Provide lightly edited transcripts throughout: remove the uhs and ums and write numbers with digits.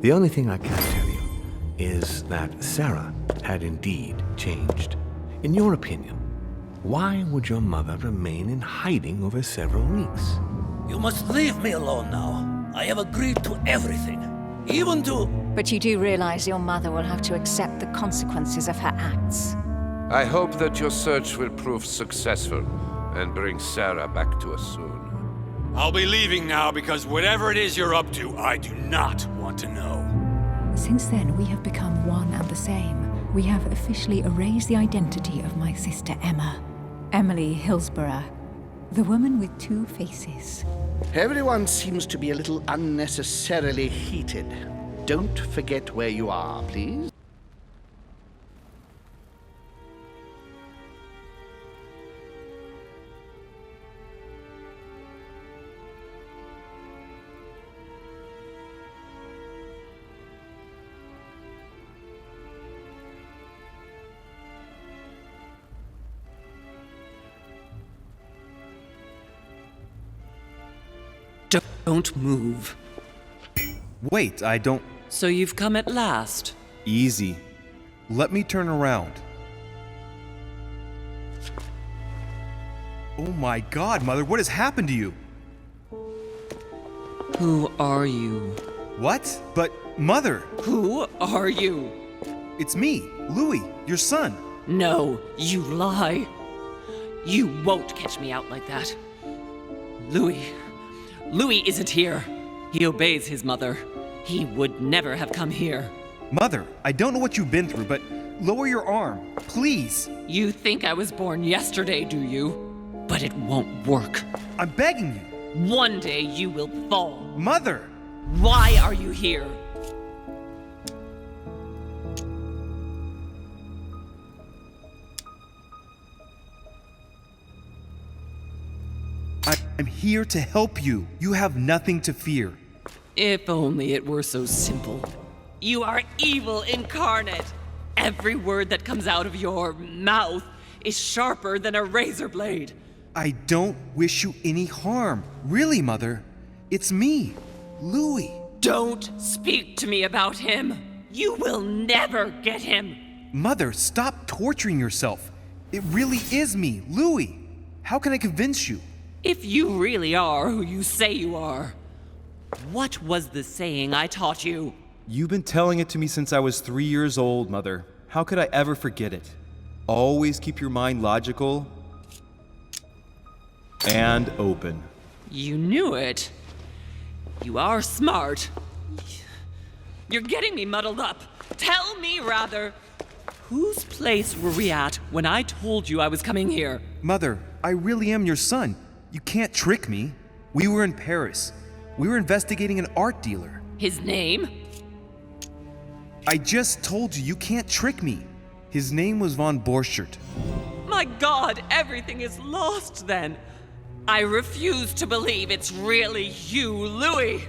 The only thing I can tell you is that Sarah had indeed changed. In your opinion, why would your mother remain in hiding over several weeks? You must leave me alone now. I have agreed to everything. Even to... But you do realize your mother will have to accept the consequences of her acts. I hope that your search will prove successful and bring Sarah back to us soon. I'll be leaving now because whatever it is you're up to, I do not want to know. Since then, we have become one and the same. We have officially erased the identity of my sister Emma. Emily Hillsborough, the woman with two faces. Everyone seems to be a little unnecessarily heated. Don't forget where you are, please. Don't move. Wait, I don't... So you've come at last. Easy. Let me turn around. Oh my God, Mother, what has happened to you? Who are you? What? But, Mother! Who are you? It's me, Louis, your son. No, you lie. You won't catch me out like that. Louis isn't here. He obeys his mother. He would never have come here. Mother, I don't know what you've been through, but lower your arm, please. You think I was born yesterday, do you? But it won't work. I'm begging you. One day you will fall. Mother! Why are you here? I'm here to help you. You have nothing to fear. If only it were so simple. You are evil incarnate. Every word that comes out of your mouth is sharper than a razor blade. I don't wish you any harm. Really, Mother. It's me, Louis. Don't speak to me about him. You will never get him. Mother, stop torturing yourself. It really is me, Louis. How can I convince you? If you really are who you say you are, what was the saying I taught you? You've been telling it to me since I was 3 years old, Mother. How could I ever forget it? Always keep your mind logical and open. You knew it. You are smart. You're getting me muddled up. Tell me, rather, whose place were we at when I told you I was coming here? Mother, I really am your son. You can't trick me. We were in Paris. We were investigating an art dealer. His name? I just told you, you can't trick me. His name was von Borchert. My God, everything is lost then. I refuse to believe it's really you, Louis.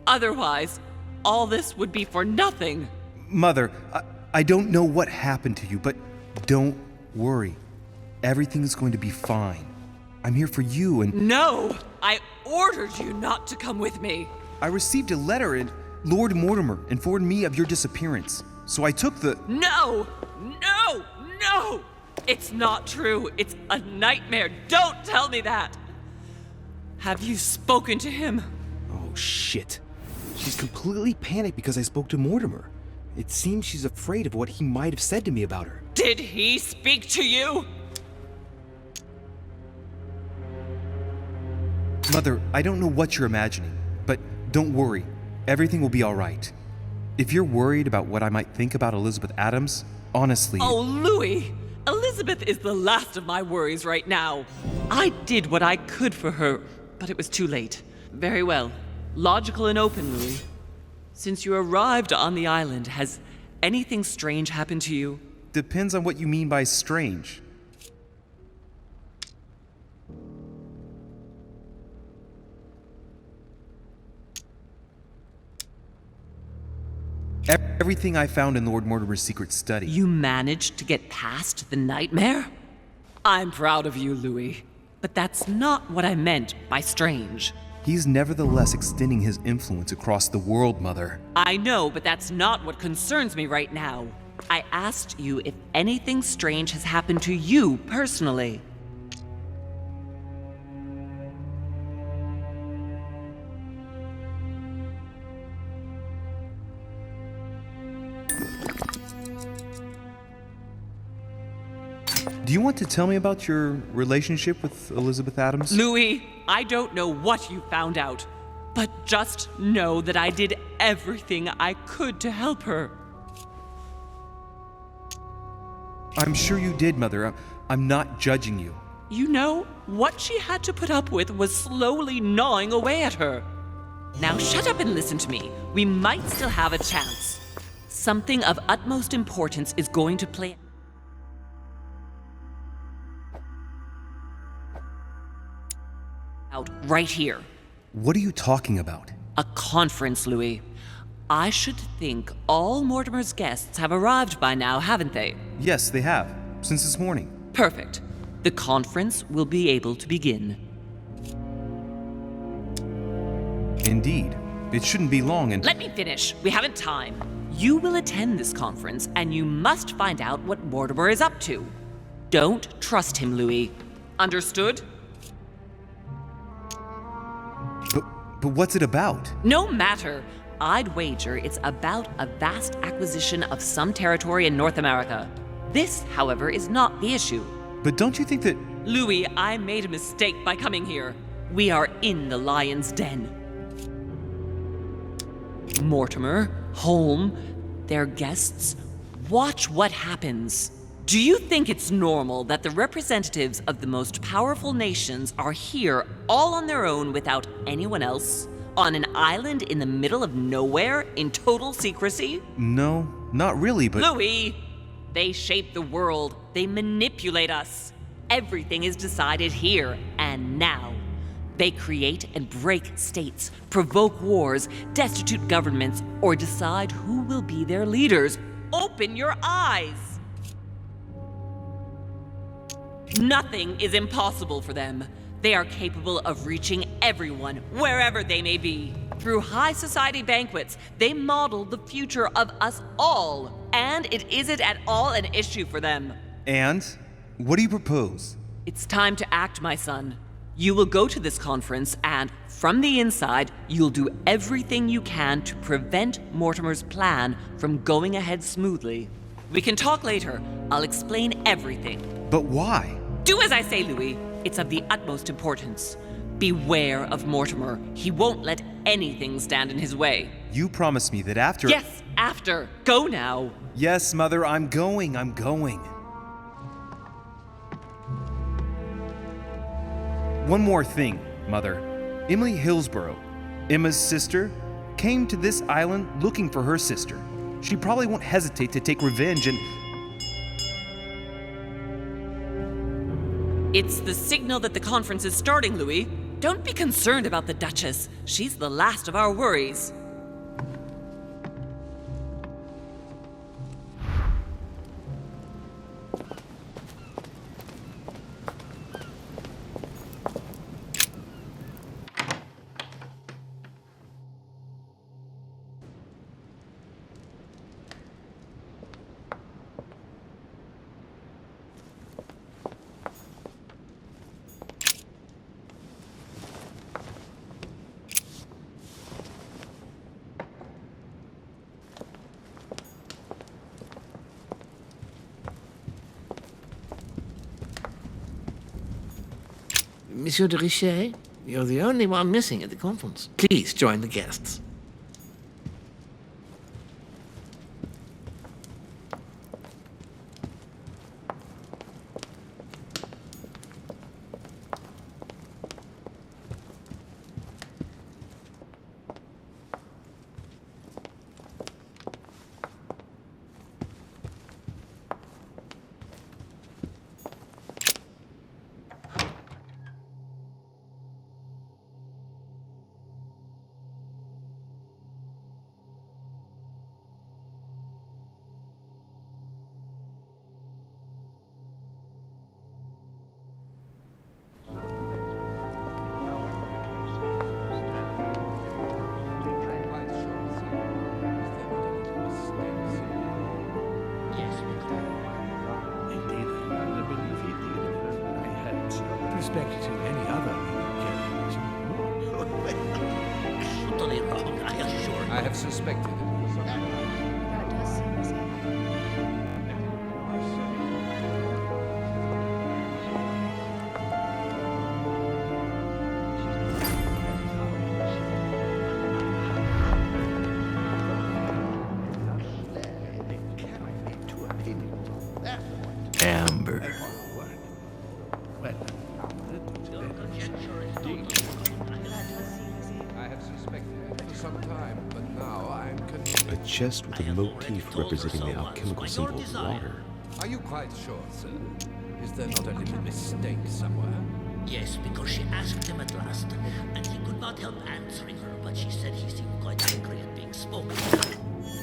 Otherwise, all this would be for nothing. Mother, I don't know what happened to you, but don't worry. Everything's going to be fine. I'm here for you and... No! I ordered you not to come with me. I received a letter and Lord Mortimer informed me of your disappearance. So I took the... No! No! No! It's not true. It's a nightmare. Don't tell me that. Have you spoken to him? Oh, shit. She's completely panicked because I spoke to Mortimer. It seems she's afraid of what he might have said to me about her. Did he speak to you? Mother, I don't know what you're imagining, but don't worry. Everything will be all right. If you're worried about what I might think about Elizabeth Adams, honestly... Oh, Louis! Elizabeth is the last of my worries right now. I did what I could for her, but it was too late. Very well. Logical and open, Louis. Since you arrived on the island, has anything strange happened to you? Depends on what you mean by strange. Everything I found in Lord Mortimer's secret study. You managed to get past the nightmare? I'm proud of you, Louis. But that's not what I meant by strange. He's nevertheless extending his influence across the world, Mother. I know, but that's not what concerns me right now. I asked you if anything strange has happened to you personally. Do you want to tell me about your relationship with Elizabeth Adams? Louis, I don't know what you found out, but just know that I did everything I could to help her. I'm sure you did, Mother. I'm not judging you. You know, what she had to put up with was slowly gnawing away at her. Now shut up and listen to me. We might still have a chance. Something of utmost importance is going to play out right here. What are you talking about? A conference, Louis. I should think all Mortimer's guests have arrived by now, haven't they? Yes, they have. Since this morning. Perfect. The conference will be able to begin. Indeed. It shouldn't be long and... Let me finish. We haven't time. You will attend this conference, and you must find out what Mortimer is up to. Don't trust him, Louis. Understood? But what's it about? No matter. I'd wager it's about a vast acquisition of some territory in North America. This, however, is not the issue. But don't you think that... Louis, I made a mistake by coming here. We are in the lion's den. Mortimer, Holm, their guests, watch what happens. Do you think it's normal that the representatives of the most powerful nations are here all on their own without anyone else? On an island in the middle of nowhere in total secrecy? No, not really, but... Louis! They shape the world. They manipulate us. Everything is decided here and now. They create and break states, provoke wars, destitute governments, or decide who will be their leaders. Open your eyes! Nothing is impossible for them. They are capable of reaching everyone, wherever they may be. Through high society banquets, they model the future of us all. And it isn't at all an issue for them. And? What do you propose? It's time to act, my son. You will go to this conference, and from the inside, you'll do everything you can to prevent Mortimer's plan from going ahead smoothly. We can talk later. I'll explain everything. But why? Do as I say, Louis. It's of the utmost importance. Beware of Mortimer. He won't let anything stand in his way. You promised me that after... Yes, after. Go now. Yes, Mother, I'm going. One more thing, Mother. Emily Hillsborough, Emma's sister, came to this island looking for her sister. She probably won't hesitate to take revenge and... It's the signal that the conference is starting, Louis. Don't be concerned about the Duchess. She's the last of our worries. Monsieur de Richet, you're the only one missing at the conference. Please join the guests. respect to any other generation. Totally wrong, I assure you. I have suspected it. That does seem the same. Amber. I have suspected it for some time, but now I am convinced. A chest with a motif representing the alchemical symbol of water. Are you quite sure, sir? Is there not a little mistake somewhere? Yes, because she asked him at last, and he could not help answering her, but she said he seemed quite angry at being spoken to.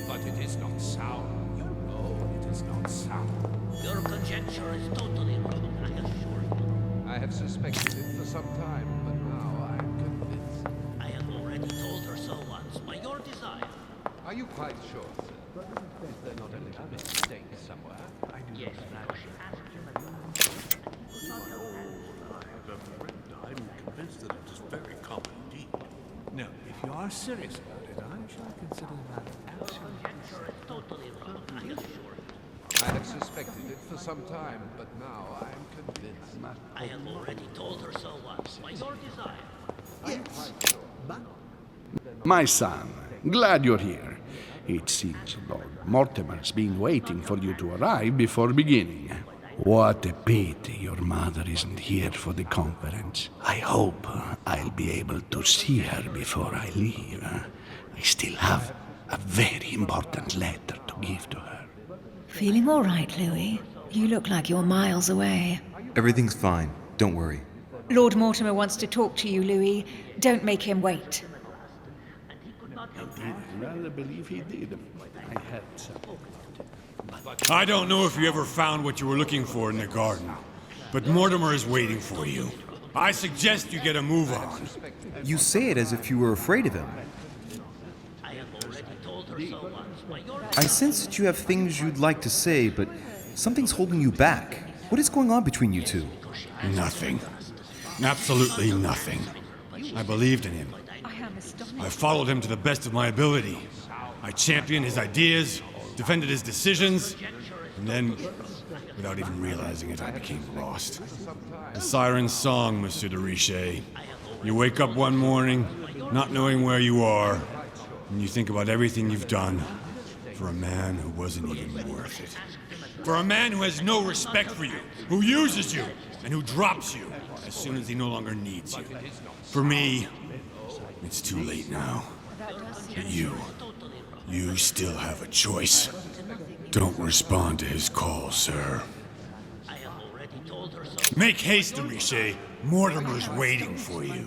But it is not sound. You know it is not sound. Your conjecture is totally wrong, I assure you. I have suspected it for some time, but now I am convinced. I have already told her so once, by your desire. Are you quite sure, sir? Is there not a little mistake somewhere? Yes, because she asked him at last. I'm convinced that it is very common indeed. No, if you are serious about it, I shall consider that absolutely. Conjecture is totally wrong, I assure you. I have suspected it for some time, but now I am convinced. I have already told her so once, by your desire. My son, glad you're here. It seems Lord Mortimer's been waiting for you to arrive before beginning. What a pity your mother isn't here for the conference. I hope I'll be able to see her before I leave. I still have a very important letter to give to her. Feeling all right, Louis? You look like you're miles away. Everything's fine. Don't worry. Lord Mortimer wants to talk to you, Louis. Don't make him wait. Indeed, I rather believe he did. I had some. I don't know if you ever found what you were looking for in the garden, but Mortimer is waiting for you. I suggest you get a move on. You say it as if you were afraid of him. I have already told her so once, by your I sense that you have things you'd like to say, but something's holding you back. What is going on between you two? Nothing. Absolutely nothing. I believed in him. I am astonished. I followed him to the best of my ability. I championed his ideas, defended his decisions, and then, without even realizing it, I became lost. The siren's song, Monsieur de Richet. You wake up one morning, not knowing where you are, and you think about everything you've done for a man who wasn't even worth it. For a man who has no respect for you, who uses you, and who drops you as soon as he no longer needs you. For me, it's too late now. But you still have a choice. Don't respond to his call, sir. I have already told her so. Make haste, de Richet. Mortimer's waiting for you.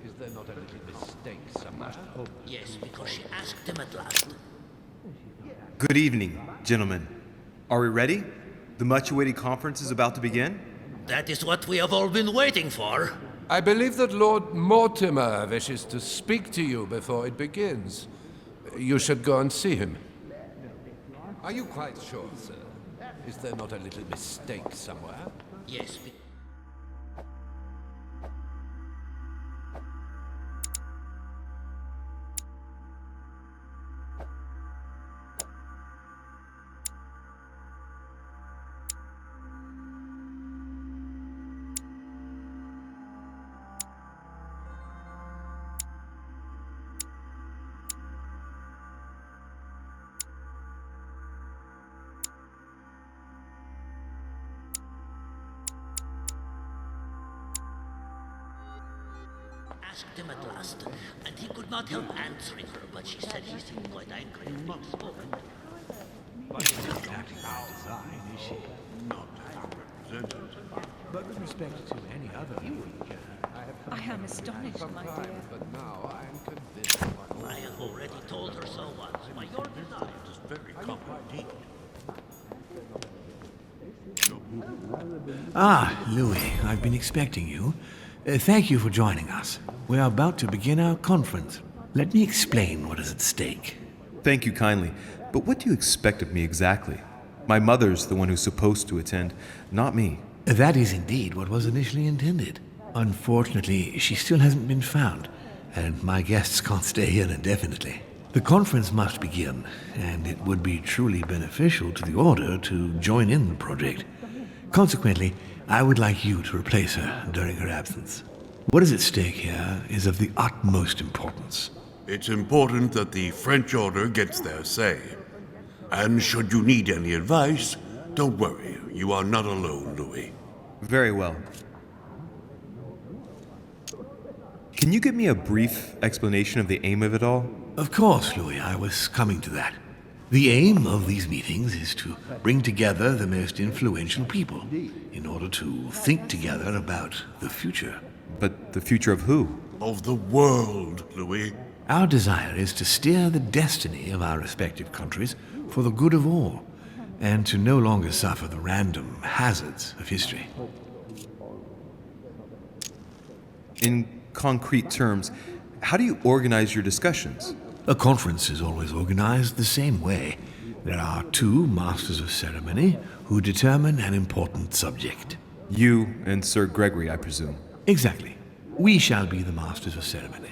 Is there not a little mistake somewhere? Yes, because she asked him at last. Good evening, gentlemen. Are we ready? The much-awaited conference is about to begin? That is what we have all been waiting for. I believe that Lord Mortimer wishes to speak to you before it begins. You should go and see him. Are you quite sure, sir? Is there not a little mistake somewhere? Yes, asked him at last, and he could not help answering her, but she said he seemed quite angry at being spoken to. Acting by design, is she? Not represented. But with respect to any other I am astonished, my dear. But now I am convinced. I have already told her so once, by your desire. It is very common indeed. Ah, Louis, I've been expecting you. Thank you for joining us. We are about to begin our conference. Let me explain what is at stake. Thank you kindly, but what do you expect of me exactly? My mother's the one who's supposed to attend, not me. That is indeed what was initially intended. Unfortunately, she still hasn't been found, and my guests can't stay here indefinitely. The conference must begin, and it would be truly beneficial to the Order to join in the project. Consequently, I would like you to replace her during her absence. What is at stake here is of the utmost importance. It's important that the French Order gets their say. And should you need any advice, don't worry, you are not alone, Louis. Very well. Can you give me a brief explanation of the aim of it all? Of course, Louis, I was coming to that. The aim of these meetings is to bring together the most influential people in order to think together about the future. But the future of who? Of the world, Louis. Our desire is to steer the destiny of our respective countries for the good of all, and to no longer suffer the random hazards of history. In concrete terms, how do you organize your discussions? A conference is always organized the same way. There are two masters of ceremony who determine an important subject. You and Sir Gregory, I presume. Exactly. We shall be the masters of ceremony.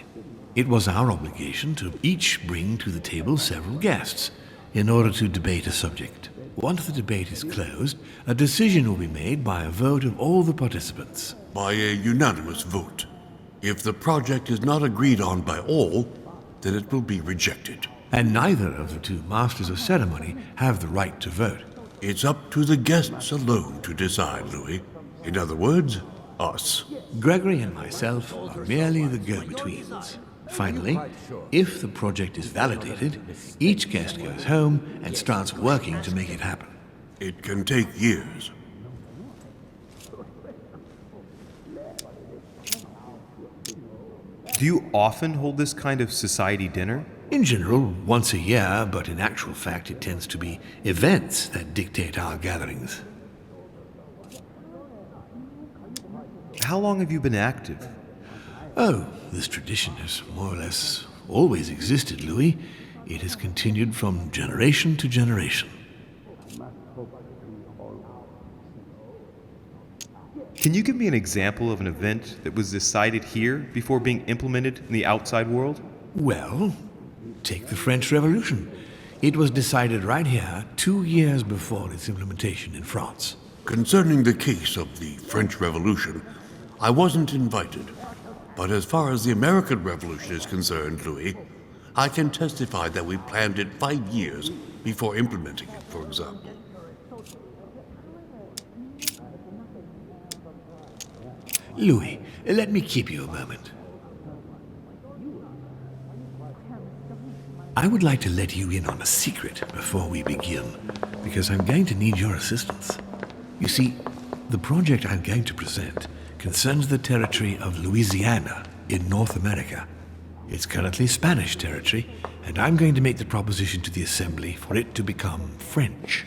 It was our obligation to each bring to the table several guests in order to debate a subject. Once the debate is closed, a decision will be made by a vote of all the participants. By a unanimous vote. If the project is not agreed on by all, then it will be rejected. And neither of the two masters of ceremony have the right to vote. It's up to the guests alone to decide, Louis. In other words, us. Gregory and myself are merely the go-betweens. Finally, if the project is validated, each guest goes home and starts working to make it happen. It can take years. Do you often hold this kind of society dinner? In general, once a year, but in actual fact it tends to be events that dictate our gatherings. How long have you been active? Oh, this tradition has more or less always existed, Louis. It has continued from generation to generation. Can you give me an example of an event that was decided here before being implemented in the outside world? Well, take the French Revolution. It was decided right here 2 years before its implementation in France. Concerning the case of the French Revolution, I wasn't invited. But as far as the American Revolution is concerned, Louis, I can testify that we planned it 5 years before implementing it, for example. Louis, let me keep you a moment. I would like to let you in on a secret before we begin, because I'm going to need your assistance. You see, the project I'm going to present concerns the territory of Louisiana in North America. It's currently Spanish territory, and I'm going to make the proposition to the Assembly for it to become French.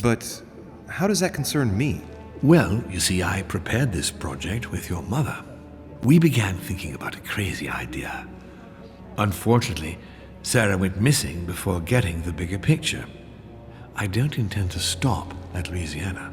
But how does that concern me? Well, you see, I prepared this project with your mother. We began thinking about a crazy idea. Unfortunately, Sarah went missing before getting the bigger picture. I don't intend to stop at Louisiana.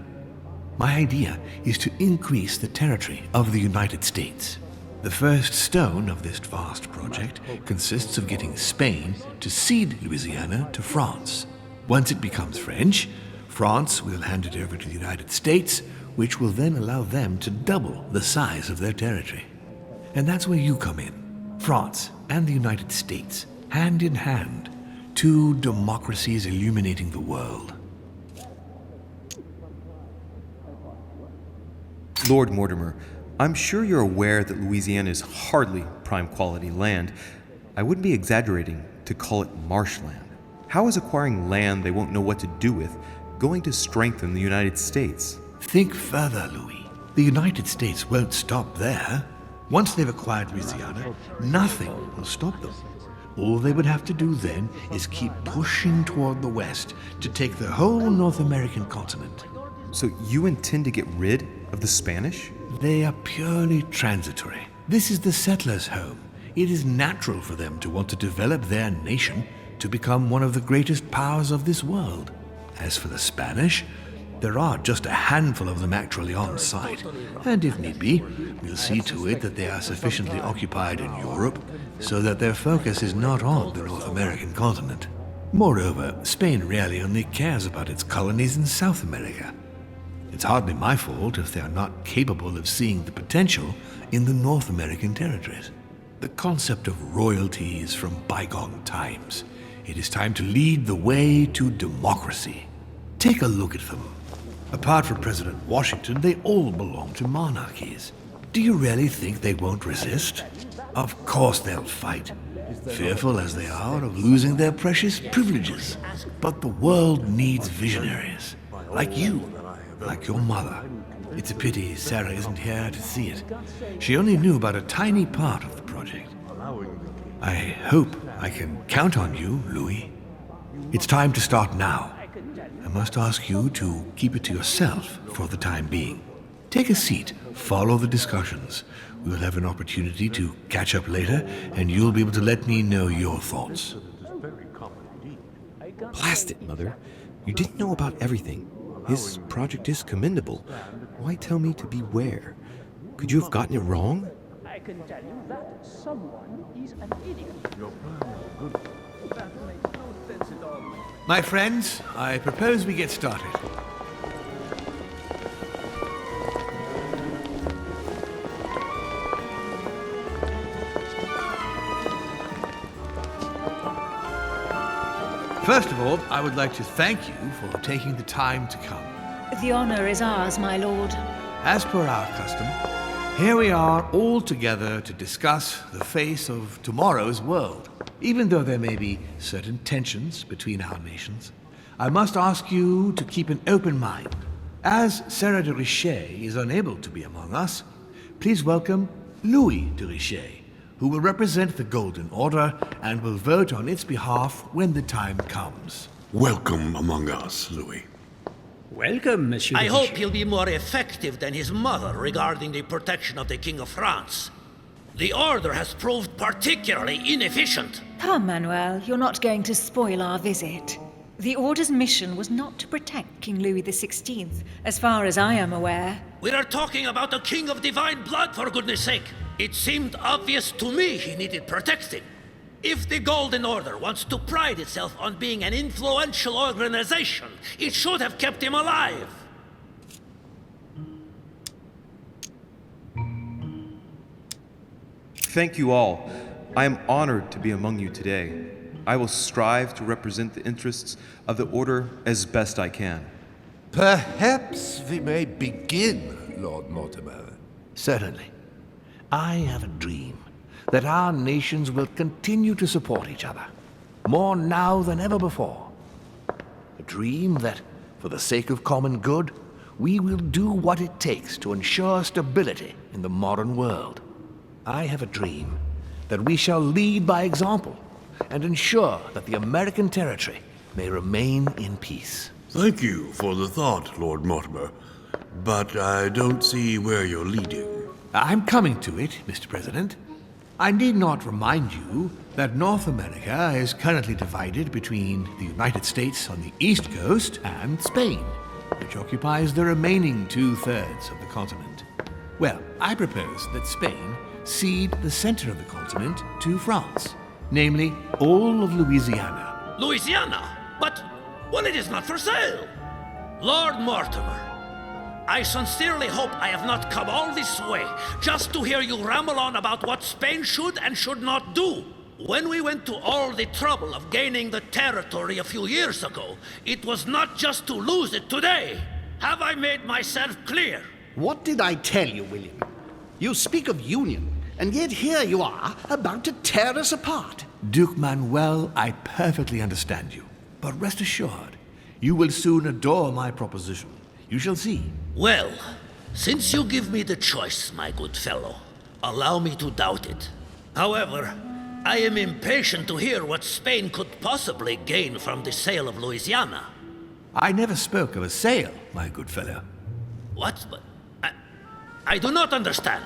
My idea is to increase the territory of the United States. The first stone of this vast project consists of getting Spain to cede Louisiana to France. Once it becomes French, France will hand it over to the United States, which will then allow them to double the size of their territory. And that's where you come in. France and the United States, hand in hand, two democracies illuminating the world. Lord Mortimer, I'm sure you're aware that Louisiana is hardly prime quality land. I wouldn't be exaggerating to call it marshland. How is acquiring land they won't know what to do with going to strengthen the United States? Think further, Louis. The United States won't stop there. Once they've acquired Louisiana, nothing will stop them. All they would have to do then is keep pushing toward the west to take the whole North American continent. So you intend to get rid of the Spanish? They are purely transitory. This is the settlers' home. It is natural for them to want to develop their nation to become one of the greatest powers of this world. As for the Spanish, there are just a handful of them actually on site, and if need be, we'll see to it that they are sufficiently occupied in Europe so that their focus is not on the North American continent. Moreover, Spain really only cares about its colonies in South America. It's hardly my fault if they are not capable of seeing the potential in the North American territories. The concept of royalty is from bygone times. It is time to lead the way to democracy. Take a look at them. Apart from President Washington, they all belong to monarchies. Do you really think they won't resist? Of course they'll fight, fearful as they are of losing their precious privileges. But the world needs visionaries, like you, like your mother. It's a pity Sarah isn't here to see it. She only knew about a tiny part of the project. I hope I can count on you, Louis. It's time to start now. I must ask you to keep it to yourself for the time being. Take a seat, follow the discussions. We'll have an opportunity to catch up later, and you'll be able to let me know your thoughts. Blast it, Mother. You didn't know about everything. His project is commendable. Why tell me to beware? Could you have gotten it wrong? I can tell you that someone is an idiot. That makes no sense at all. My friends, I propose we get started. First of all, I would like to thank you for taking the time to come. The honor is ours, my lord. As per our custom, here we are all together to discuss the face of tomorrow's world. Even though there may be certain tensions between our nations, I must ask you to keep an open mind. As Sarah de Richet is unable to be among us, please welcome Louis de Richet, who will represent the Golden Order and will vote on its behalf when the time comes. Welcome among us, Louis. Welcome, Monsieur. I hope he'll be more effective than his mother regarding the protection of the King of France. The Order has proved particularly inefficient. Come, Manuel, you're not going to spoil our visit. The Order's mission was not to protect King Louis XVI, as far as I am aware. We are talking about a king of divine blood, for goodness sake. It seemed obvious to me he needed protecting. If the Golden Order wants to pride itself on being an influential organization, it should have kept him alive. Thank you all. I am honored to be among you today. I will strive to represent the interests of the Order as best I can. Perhaps we may begin, Lord Mortimer. Certainly. I have a dream that our nations will continue to support each other, more now than ever before. A dream that, for the sake of common good, we will do what it takes to ensure stability in the modern world. I have a dream that we shall lead by example and ensure that the American territory may remain in peace. Thank you for the thought, Lord Mortimer, but I don't see where you're leading. I'm coming to it, Mr. President. I need not remind you that North America is currently divided between the United States on the East Coast and Spain, which occupies the remaining 2/3 of the continent. Well, I propose that Spain cede the center of the continent to France, namely all of Louisiana. Louisiana? But, well, it is not for sale. Lord Mortimer, I sincerely hope I have not come all this way just to hear you ramble on about what Spain should and should not do. When we went to all the trouble of gaining the territory a few years ago, it was not just to lose it today. Have I made myself clear? What did I tell you, William? You speak of union, and yet here you are, about to tear us apart. Duke Manuel, I perfectly understand you. But rest assured, you will soon adore my proposition. You shall see. Well, since you give me the choice, my good fellow, allow me to doubt it. However, I am impatient to hear what Spain could possibly gain from the sale of Louisiana. I never spoke of a sale, my good fellow. What? But I do not understand.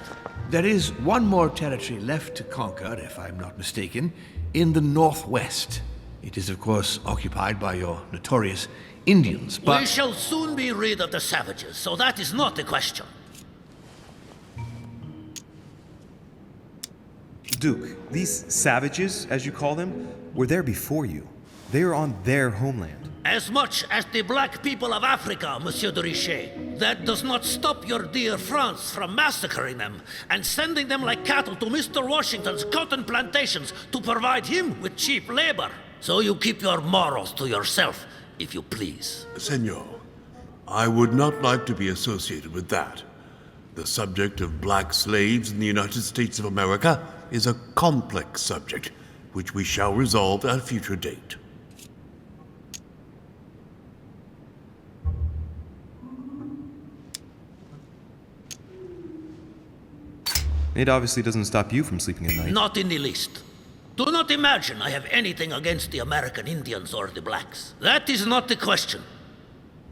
There is one more territory left to conquer, if I'm not mistaken, in the northwest. It is, of course, occupied by your notorious Indians, but... We shall soon be rid of the savages, so that is not the question. Duke, these savages, as you call them, were there before you. They are on their homeland. As much as the black people of Africa, Monsieur de Richet. That does not stop your dear France from massacring them and sending them like cattle to Mr. Washington's cotton plantations to provide him with cheap labor. So you keep your morals to yourself, if you please. Senor, I would not like to be associated with that. The subject of black slaves in the United States of America is a complex subject, which we shall resolve at a future date. It obviously doesn't stop you from sleeping at night. Not in the least. Do not imagine I have anything against the American Indians or the blacks. That is not the question.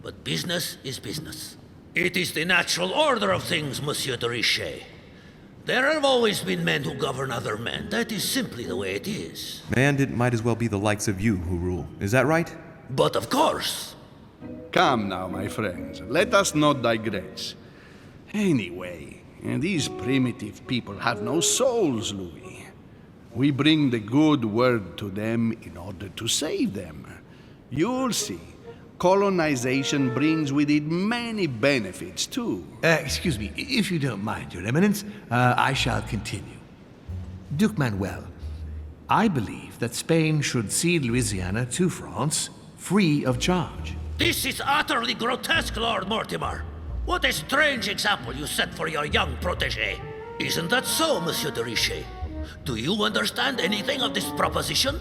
But business is business. It is the natural order of things, Monsieur de Richet. There have always been men who govern other men. That is simply the way it is. And it might as well be the likes of you who rule. Is that right? But of course. Come now, my friends. Let us not digress. Anyway, these primitive people have no souls, Louis. We bring the good word to them in order to save them. You'll see. Colonization brings with it many benefits, too. Excuse me, if you don't mind, Your Eminence, I shall continue. Duke Manuel, I believe that Spain should cede Louisiana to France, free of charge. This is utterly grotesque, Lord Mortimer. What a strange example you set for your young protégé. Isn't that so, Monsieur de Richet? Do you understand anything of this proposition?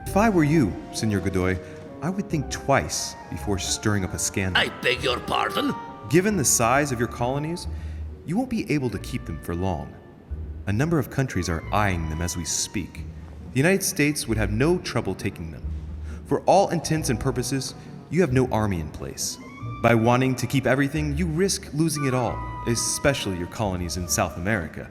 If I were you, Senor Godoy, I would think twice before stirring up a scandal. I beg your pardon? Given the size of your colonies, you won't be able to keep them for long. A number of countries are eyeing them as we speak. The United States would have no trouble taking them. For all intents and purposes, you have no army in place. By wanting to keep everything, you risk losing it all, especially your colonies in South America,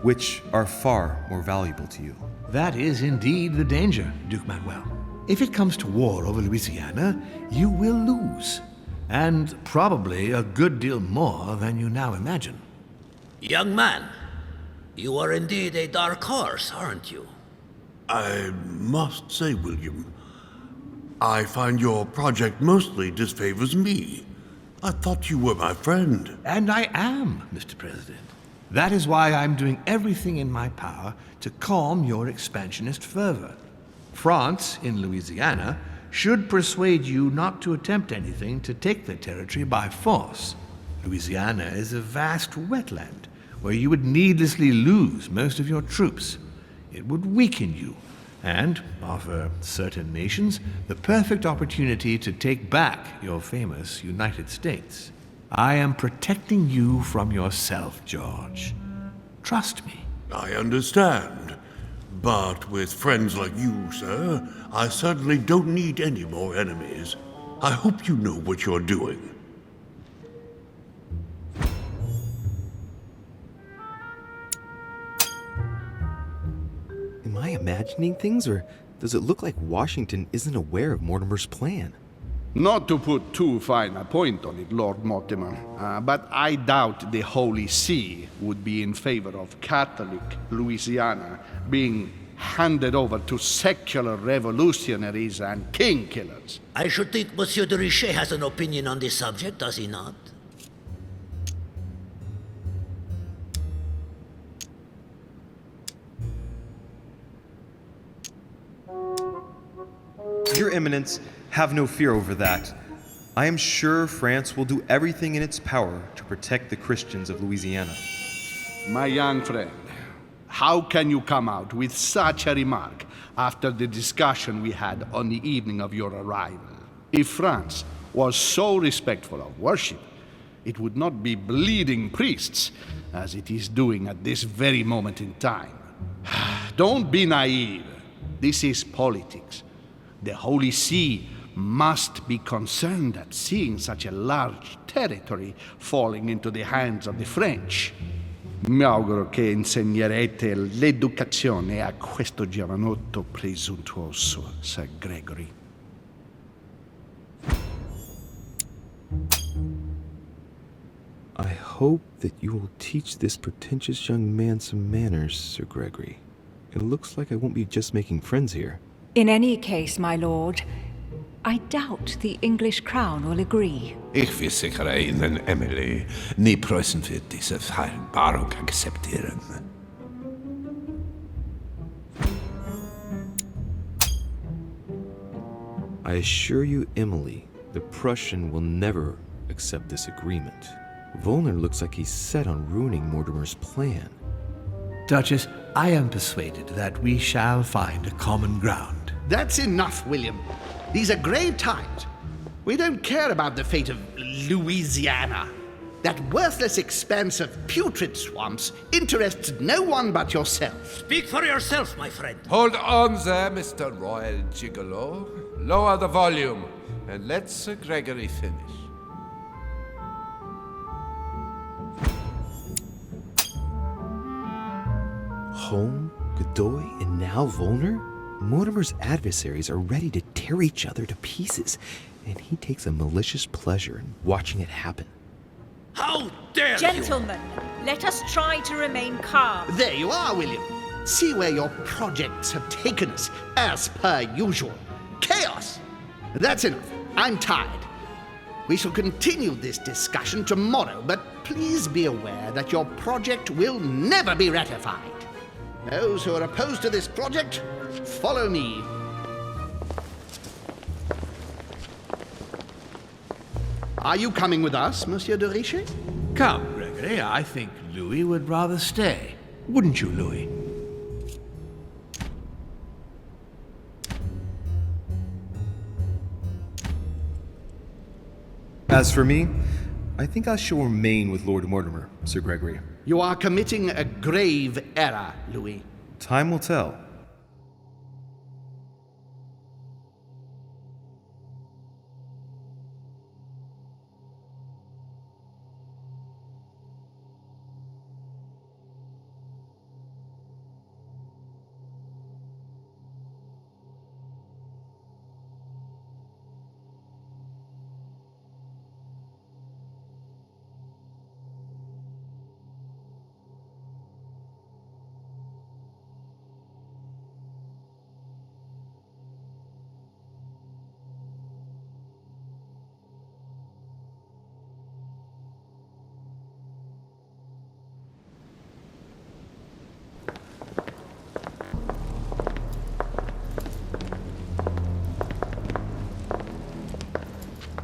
which are far more valuable to you. That is indeed the danger, Duke Manuel. If it comes to war over Louisiana, you will lose. And probably a good deal more than you now imagine. Young man, you are indeed a dark horse, aren't you? I must say, William, I find your project mostly disfavors me. I thought you were my friend. And I am, Mr. President. That is why I'm doing everything in my power to calm your expansionist fervor. France, in Louisiana, should persuade you not to attempt anything to take the territory by force. Louisiana is a vast wetland where you would needlessly lose most of your troops. It would weaken you and offer certain nations the perfect opportunity to take back your famous United States. I am protecting you from yourself, George. Trust me. I understand. But with friends like you, sir, I certainly don't need any more enemies. I hope you know what you're doing. Am I imagining things, or does it look like Washington isn't aware of Mortimer's plan? Not to put too fine a point on it, Lord Mortimer, but I doubt the Holy See would be in favor of Catholic Louisiana being handed over to secular revolutionaries and king killers. I should think Monsieur de Richet has an opinion on this subject, does he not? Your Eminence, have no fear over that. I am sure France will do everything in its power to protect the Christians of Louisiana. My young friend, how can you come out with such a remark after the discussion we had on the evening of your arrival? If France was so respectful of worship, it would not be bleeding priests as it is doing at this very moment in time. Don't be naive. This is politics. The Holy See must be concerned at seeing such a large territory falling into the hands of the French. Mi auguro che insegnerete l'educazione a questo giovanotto presuntuoso, Sir Gregory. I hope that you will teach this pretentious young man some manners, Sir Gregory. It looks like I won't be just making friends here. In any case, my lord, I doubt the English crown will agree. Ich versichere Ihnen, Emily, nie Preußen wird diese Vereinbarung akzeptieren. I assure you, Emily, the Prussian will never accept this agreement. Volner looks like he's set on ruining Mortimer's plan. Duchess, I am persuaded that we shall find a common ground. That's enough, William. These are grave times. We don't care about the fate of Louisiana. That worthless expanse of putrid swamps interests no one but yourself. Speak for yourself, my friend. Hold on there, Mr. Royal Gigolo. Lower the volume, and let Sir Gregory finish. Home, Godoy, and now Volner? Mortimer's adversaries are ready to tear each other to pieces, and he takes a malicious pleasure in watching it happen. How dare you! Gentlemen, let us try to remain calm. There you are, William. See where your projects have taken us, as per usual. Chaos! That's enough. I'm tired. We shall continue this discussion tomorrow, but please be aware that your project will never be ratified. Those who are opposed to this project, follow me. Are you coming with us, Monsieur de Richet? Come, Gregory, I think Louis would rather stay. Wouldn't you, Louis? As for me, I think I shall remain with Lord Mortimer, Sir Gregory. You are committing a grave error, Louis. Time will tell.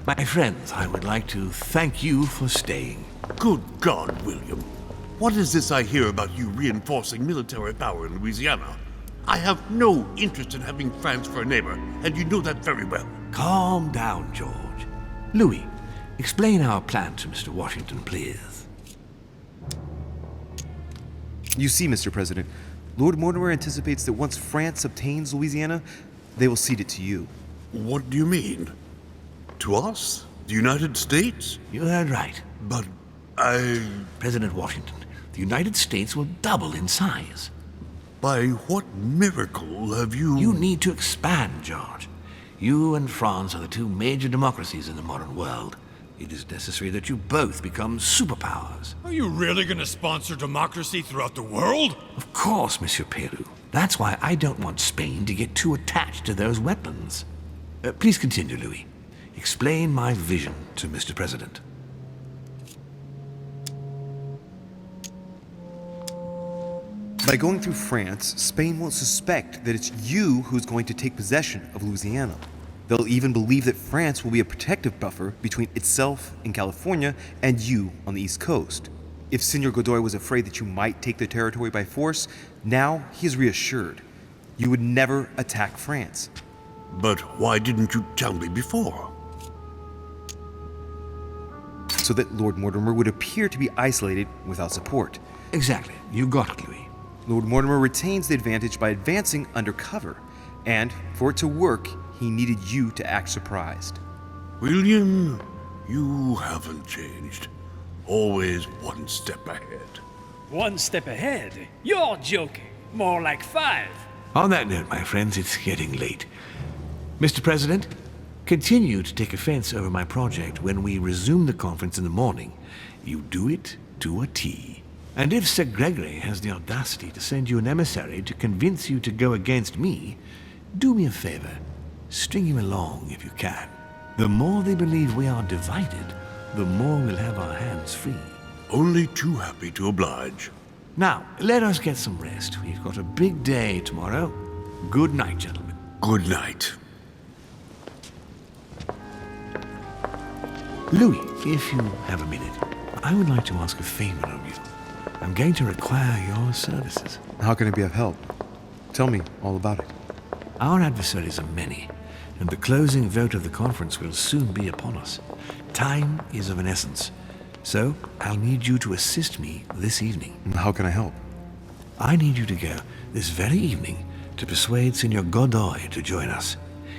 My friends, I would like to thank you for staying. Good God, William. What is this I hear about you reinforcing military power in Louisiana? I have no interest in having France for a neighbor, and you know that very well. Calm down, George. Louis, explain our plan to Mr. Washington, please. You see, Mr. President, Lord Mortimer anticipates that once France obtains Louisiana, they will cede it to you. What do you mean? To us? The United States? You heard right. But President Washington, the United States will double in size. By what miracle have you... You need to expand, George. You and France are the two major democracies in the modern world. It is necessary that you both become superpowers. Are you really going to sponsor democracy throughout the world? Of course, Monsieur Peru. That's why I don't want Spain to get too attached to those weapons. Please continue, Louis. Explain my vision to Mr. President. By going through France, Spain won't suspect that it's you who's going to take possession of Louisiana. They'll even believe that France will be a protective buffer between itself in California and you on the East Coast. If Senor Godoy was afraid that you might take the territory by force, now he is reassured. You would never attack France. But why didn't you tell me before? So that Lord Mortimer would appear to be isolated without support. Exactly. You got it, Louis. Lord Mortimer retains the advantage by advancing undercover, and for it to work, He needed you to act surprised. William, you haven't changed. Always one step ahead. One step ahead? You're joking. More like 5. On that note, my friends, it's getting late. Mr. President, continue to take offense over my project when we resume the conference in the morning. You do it to a T. And if Sir Gregory has the audacity to send you an emissary to convince you to go against me, do me a favor. String him along if you can. The more they believe we are divided, the more we'll have our hands free. Only too happy to oblige. Now, let us get some rest. We've got a big day tomorrow. Good night, gentlemen. Good night. Louis, if you have a minute, I would like to ask a favor of you. I'm going to require your services. How can I be of help? Tell me all about it. Our adversaries are many, and the closing vote of the conference will soon be upon us. Time is of an essence, so I'll need you to assist me this evening. How can I help? I need you to go this very evening to persuade Signor Godoy to join us.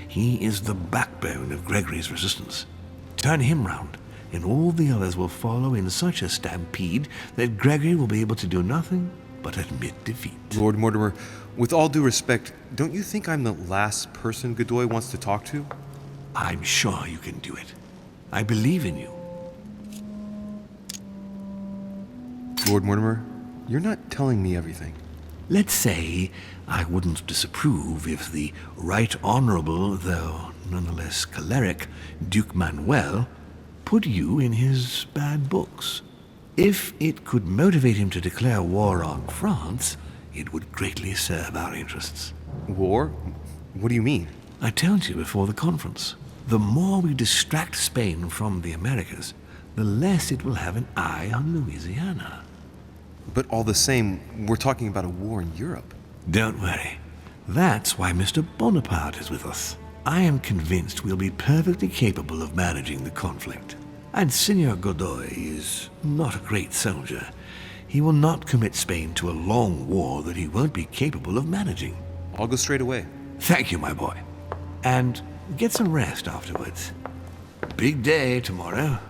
He is the backbone of Gregory's resistance. Turn him round, and all the others will follow in such a stampede that Gregory will be able to do nothing but admit defeat. Lord Mortimer, with all due respect, don't you think I'm the last person Godoy wants to talk to? I'm sure you can do it. I believe in you. Lord Mortimer, you're not telling me everything. Let's say I wouldn't disapprove if the Right Honorable, though nonetheless choleric, Duke Manuel put you in his bad books. If it could motivate him to declare war on France, it would greatly serve our interests. War? What do you mean? I told you before the conference. The more we distract Spain from the Americas, the less it will have an eye on Louisiana. But all the same, we're talking about a war in Europe. Don't worry. That's why Mr. Bonaparte is with us. I am convinced we'll be perfectly capable of managing the conflict. And Signor Godoy is not a great soldier. He will not commit Spain to a long war that he won't be capable of managing. I'll go straight away. Thank you, my boy. And get some rest afterwards. Big day tomorrow.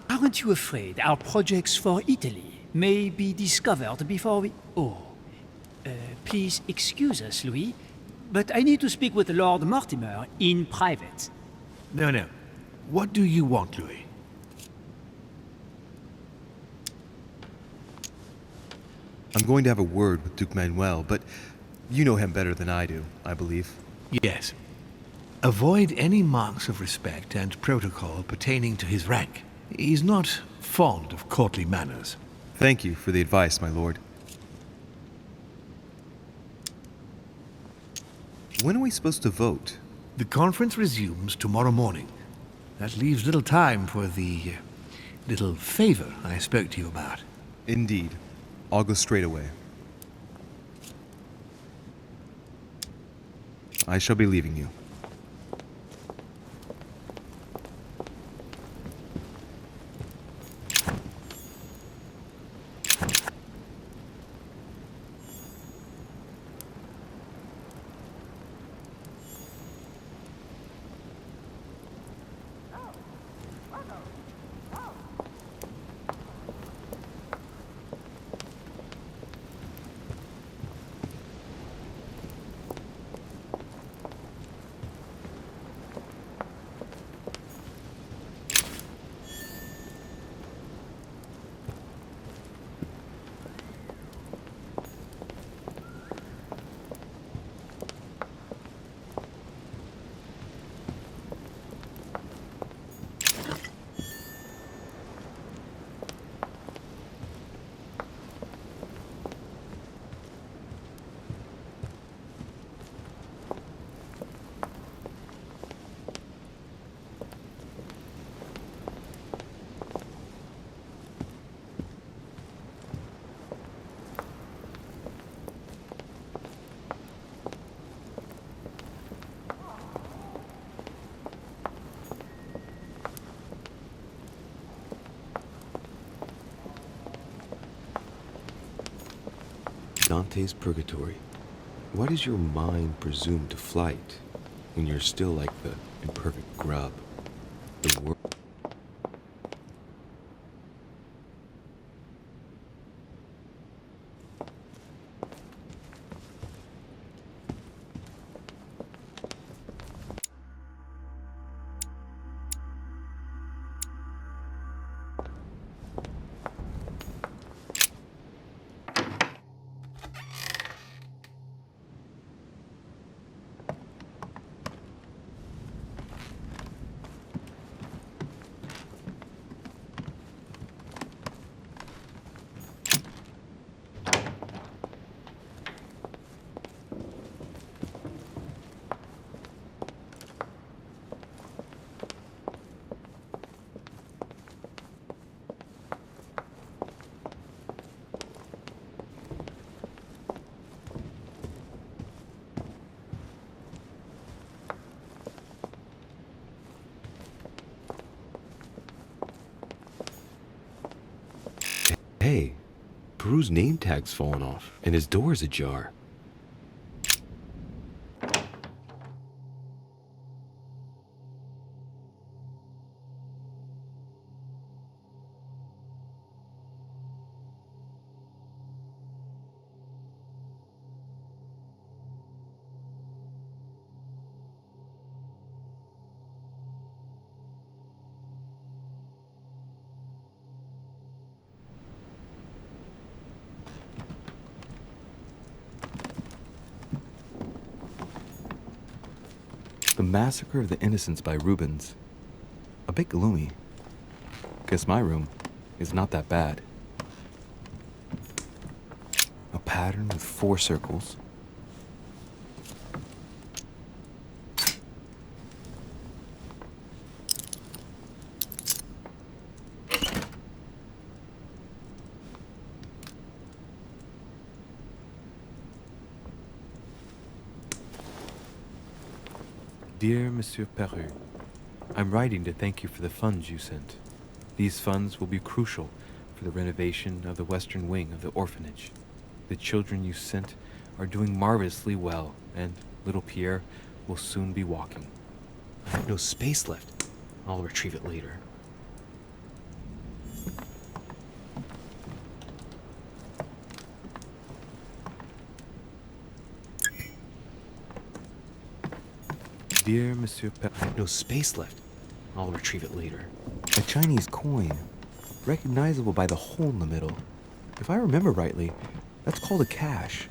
Aren't you afraid our projects for Italy may be discovered before we... Oh. Please excuse us, Louis, but I need to speak with Lord Mortimer in private. No. What do you want, Louis? I'm going to have a word with Duke Manuel, but you know him better than I do, I believe. Yes. Avoid any marks of respect and protocol pertaining to his rank. He's not fond of courtly manners. Thank you for the advice, my lord. When are we supposed to vote? The conference resumes tomorrow morning. That leaves little time for the little favor I spoke to you about. Indeed. I'll go straight away. I shall be leaving you. Dante's Purgatory. Why does your mind presume to flight when you're still like the imperfect grub? The world. Hey, Peru's name tag's fallen off, and his door's ajar. The Massacre of the Innocents by Rubens. A bit gloomy. Guess my room is not that bad. A pattern with 4 circles. Dear Monsieur Peru, I'm writing to thank you for the funds you sent. These funds will be crucial for the renovation of the western wing of the orphanage. The children you sent are doing marvelously well, and little Pierre will soon be walking. I have no space left. I'll retrieve it later. Dear Monsieur I have no space left. I'll retrieve it later. A Chinese coin, recognizable by the hole in the middle. If I remember rightly, that's called a cash.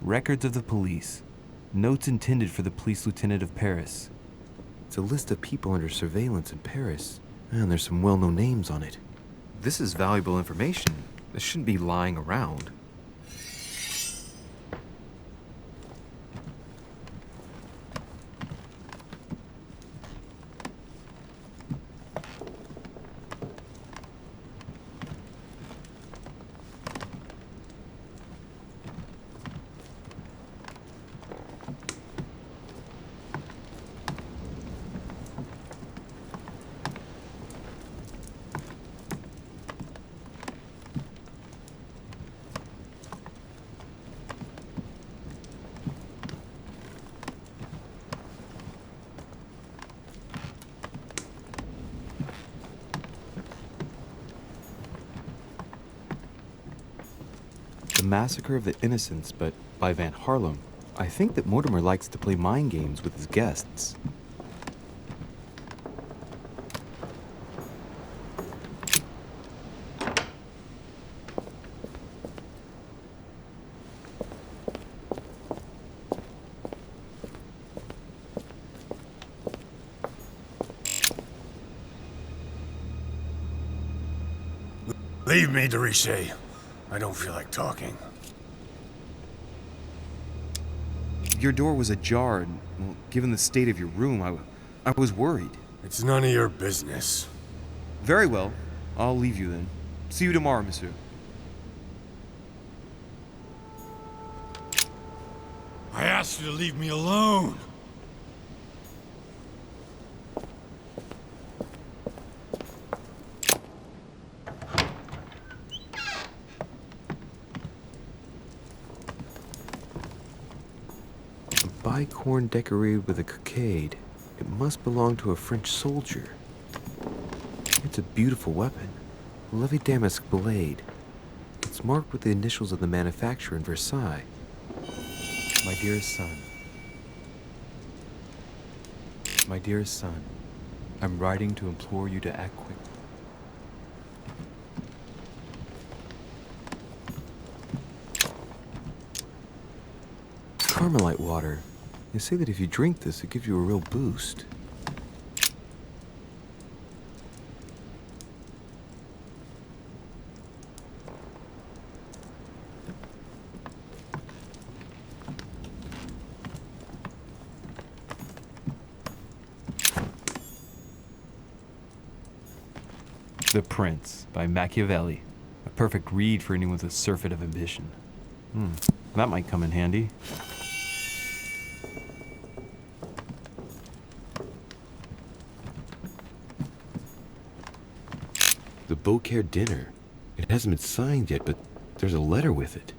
Records of the police. Notes intended for the police lieutenant of Paris. It's a list of people under surveillance in Paris, and there's some well-known names on it. This is valuable information. This shouldn't be lying around. Massacre of the Innocents, but by Van Harlem. I think that Mortimer likes to play mind games with his guests. Leave me, dearest. I don't feel like talking. Your door was ajar, and, well, given the state of your room, I was worried. It's none of your business. Very well. I'll leave you then. See you tomorrow, monsieur. I asked you to leave me alone. Bicorn decorated with a cockade. It must belong to a French soldier. It's a beautiful weapon. A Levy damask blade. It's marked with the initials of the manufacturer in Versailles. My dearest son. My dearest son, I'm writing to implore you to act quickly. Carmelite water. They say that if you drink this, it gives you a real boost. The Prince by Machiavelli. A perfect read for anyone with a surfeit of ambition. That might come in handy. The Beaucaire dinner. It hasn't been signed yet, but there's a letter with it.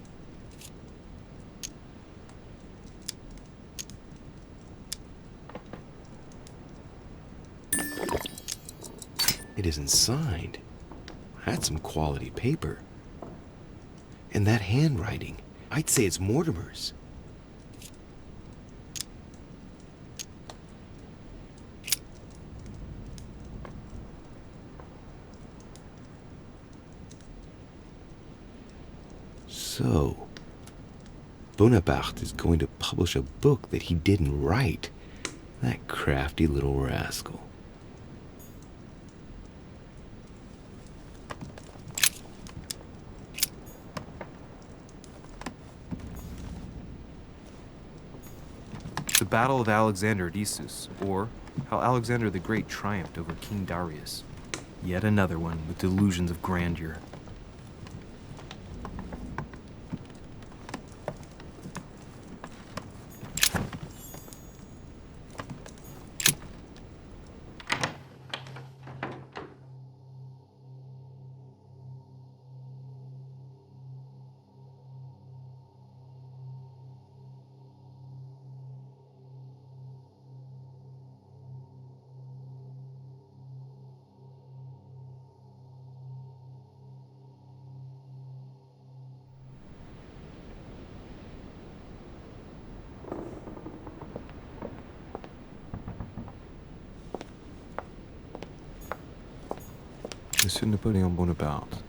It isn't signed. That's some quality paper. And that handwriting, I'd say it's Mortimer's. So, Bonaparte is going to publish a book that he didn't write. That crafty little rascal. The Battle of Alexander at Issus, or how Alexander the Great triumphed over King Darius. Yet another one with delusions of grandeur. Monsieur Napoléon Bonaparte.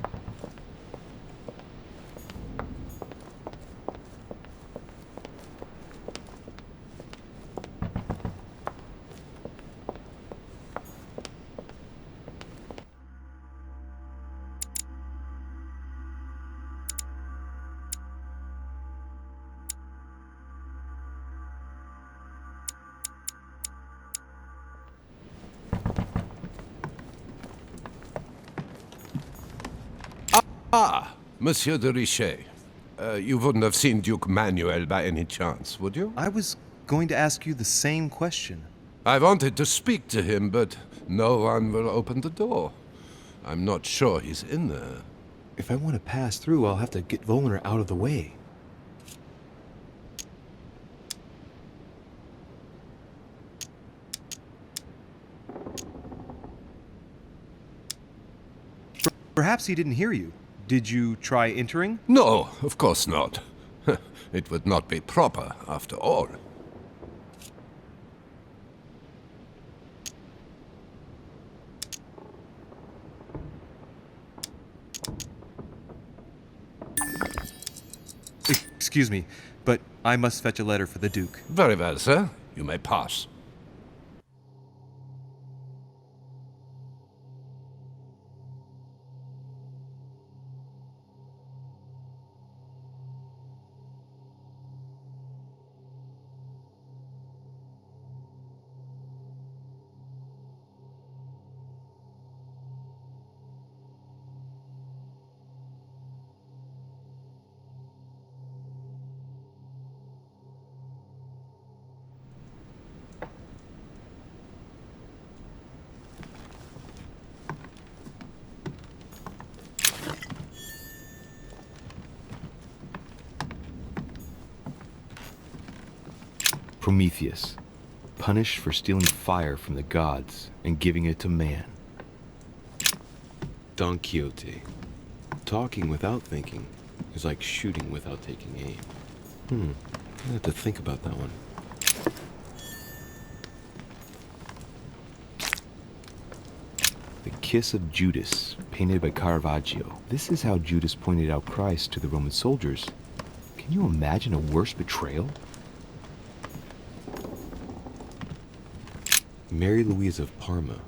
Ah, Monsieur de Richet. You wouldn't have seen Duke Manuel by any chance, would you? I was going to ask you the same question. I wanted to speak to him, but no one will open the door. I'm not sure he's in there. If I want to pass through, I'll have to get Volner out of the way. Perhaps he didn't hear you. Did you try entering? No, of course not. It would not be proper, after all. Excuse me, but I must fetch a letter for the Duke. Very well, sir. You may pass. Prometheus, punished for stealing fire from the gods and giving it to man. Don Quixote, talking without thinking is like shooting without taking aim. I have to think about that one. The Kiss of Judas, painted by Caravaggio. This is how Judas pointed out Christ to the Roman soldiers. Can you imagine a worse betrayal? Mary Louise of Parma.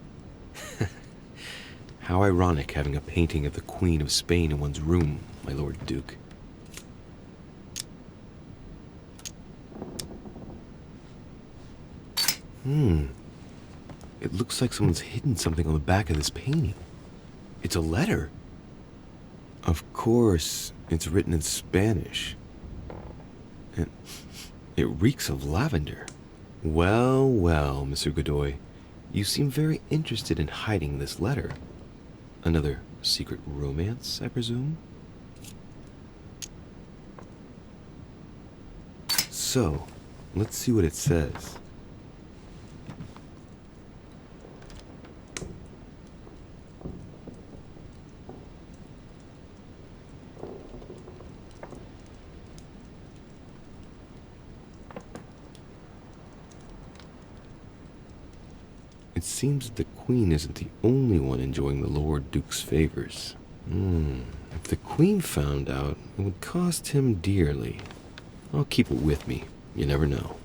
How ironic having a painting of the Queen of Spain in one's room, my Lord Duke. It looks like someone's hidden something on the back of this painting. It's a letter. Of course, it's written in Spanish. And it reeks of lavender. Well, well, Monsieur Godoy, you seem very interested in hiding this letter. Another secret romance, I presume? So, let's see what it says. It seems the Queen isn't the only one enjoying the Lord Duke's favors. If the Queen found out, it would cost him dearly. I'll keep it with me. You never know.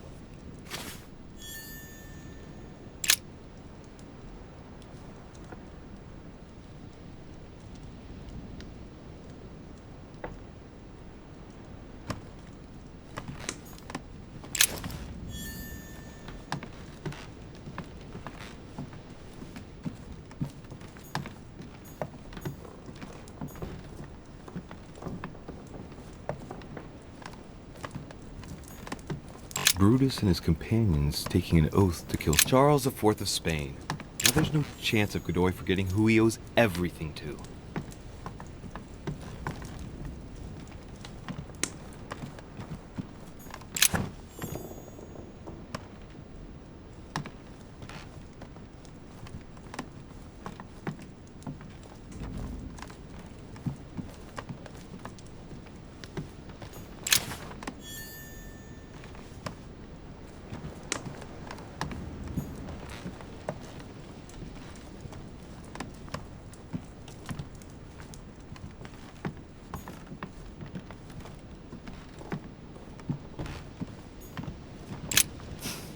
Brutus and his companions taking an oath to kill Charles IV of Spain. Now there's no chance of Godoy forgetting who he owes everything to.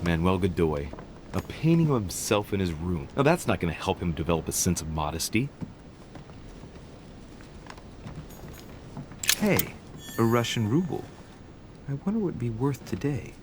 Manuel Godoy, a painting of himself in his room. Now that's not going to help him develop a sense of modesty. Hey, a Russian ruble. I wonder what it'd be worth today.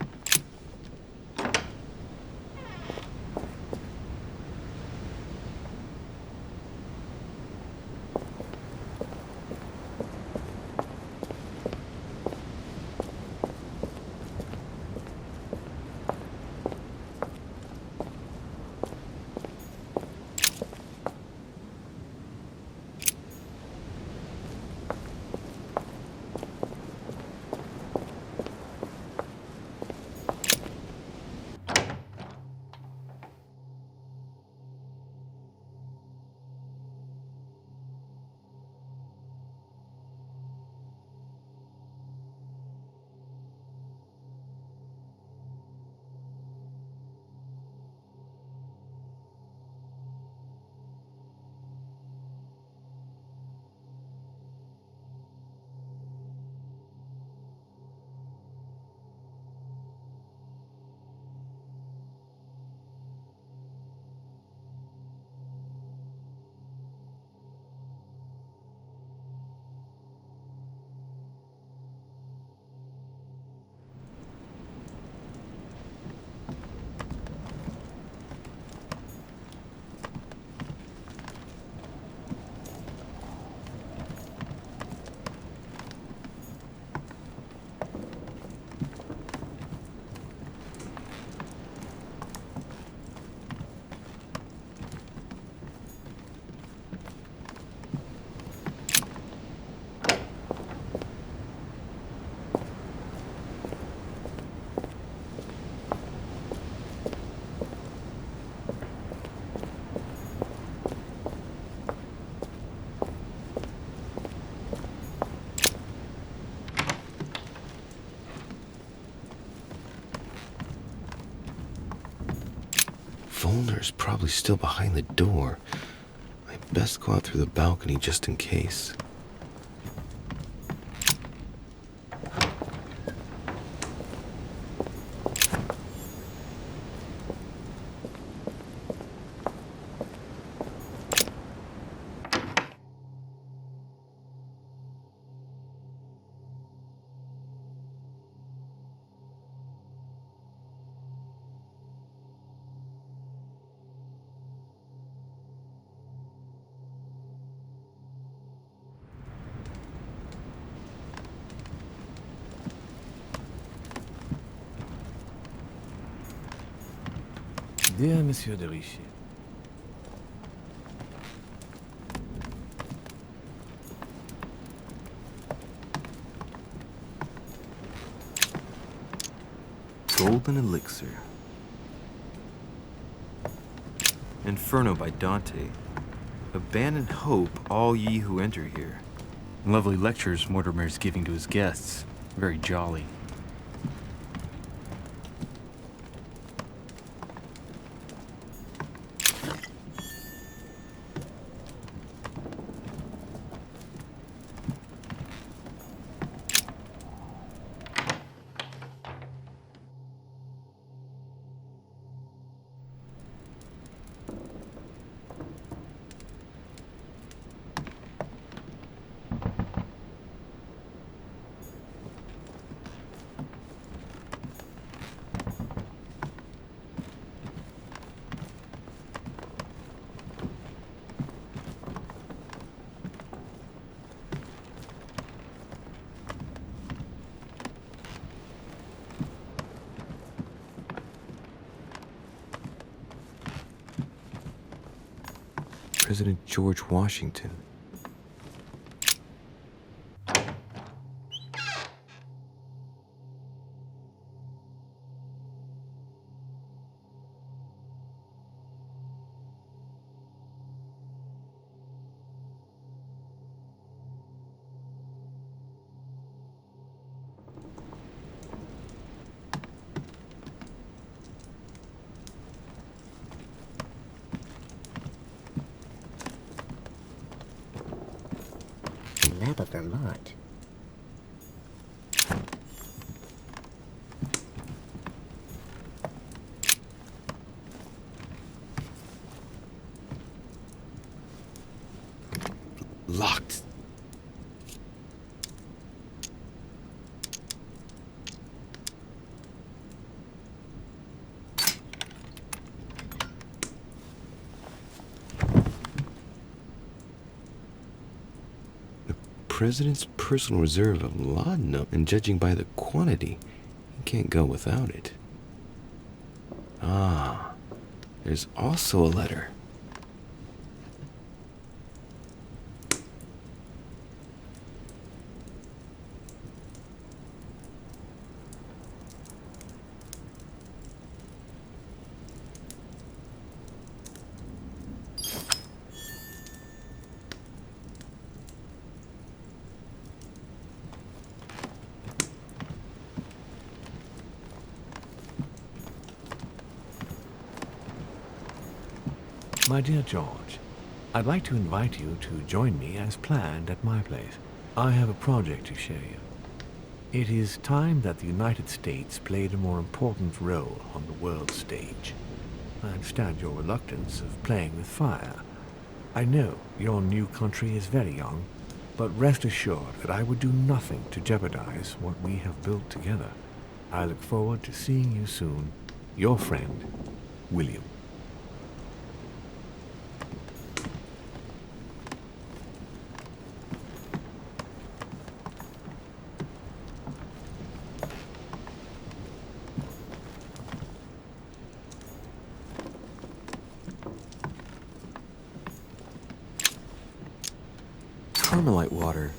folder's probably still behind the door. I best go out through the balcony just in case. Dear Monsieur de Richet, Golden Elixir. Inferno by Dante. Abandon hope, all ye who enter here. Lovely lectures Mortimer's giving to his guests. Very jolly. President George Washington. Map of Vermont. Locked. President's personal reserve of laudanum, and judging by the quantity, you can't go without it. Ah, there's also a letter. My dear George, I'd like to invite you to join me as planned at my place. I have a project to show you. It is time that the United States played a more important role on the world stage. I understand your reluctance of playing with fire. I know your new country is very young, but rest assured that I would do nothing to jeopardize what we have built together. I look forward to seeing you soon. Your friend, William. Carmelite water.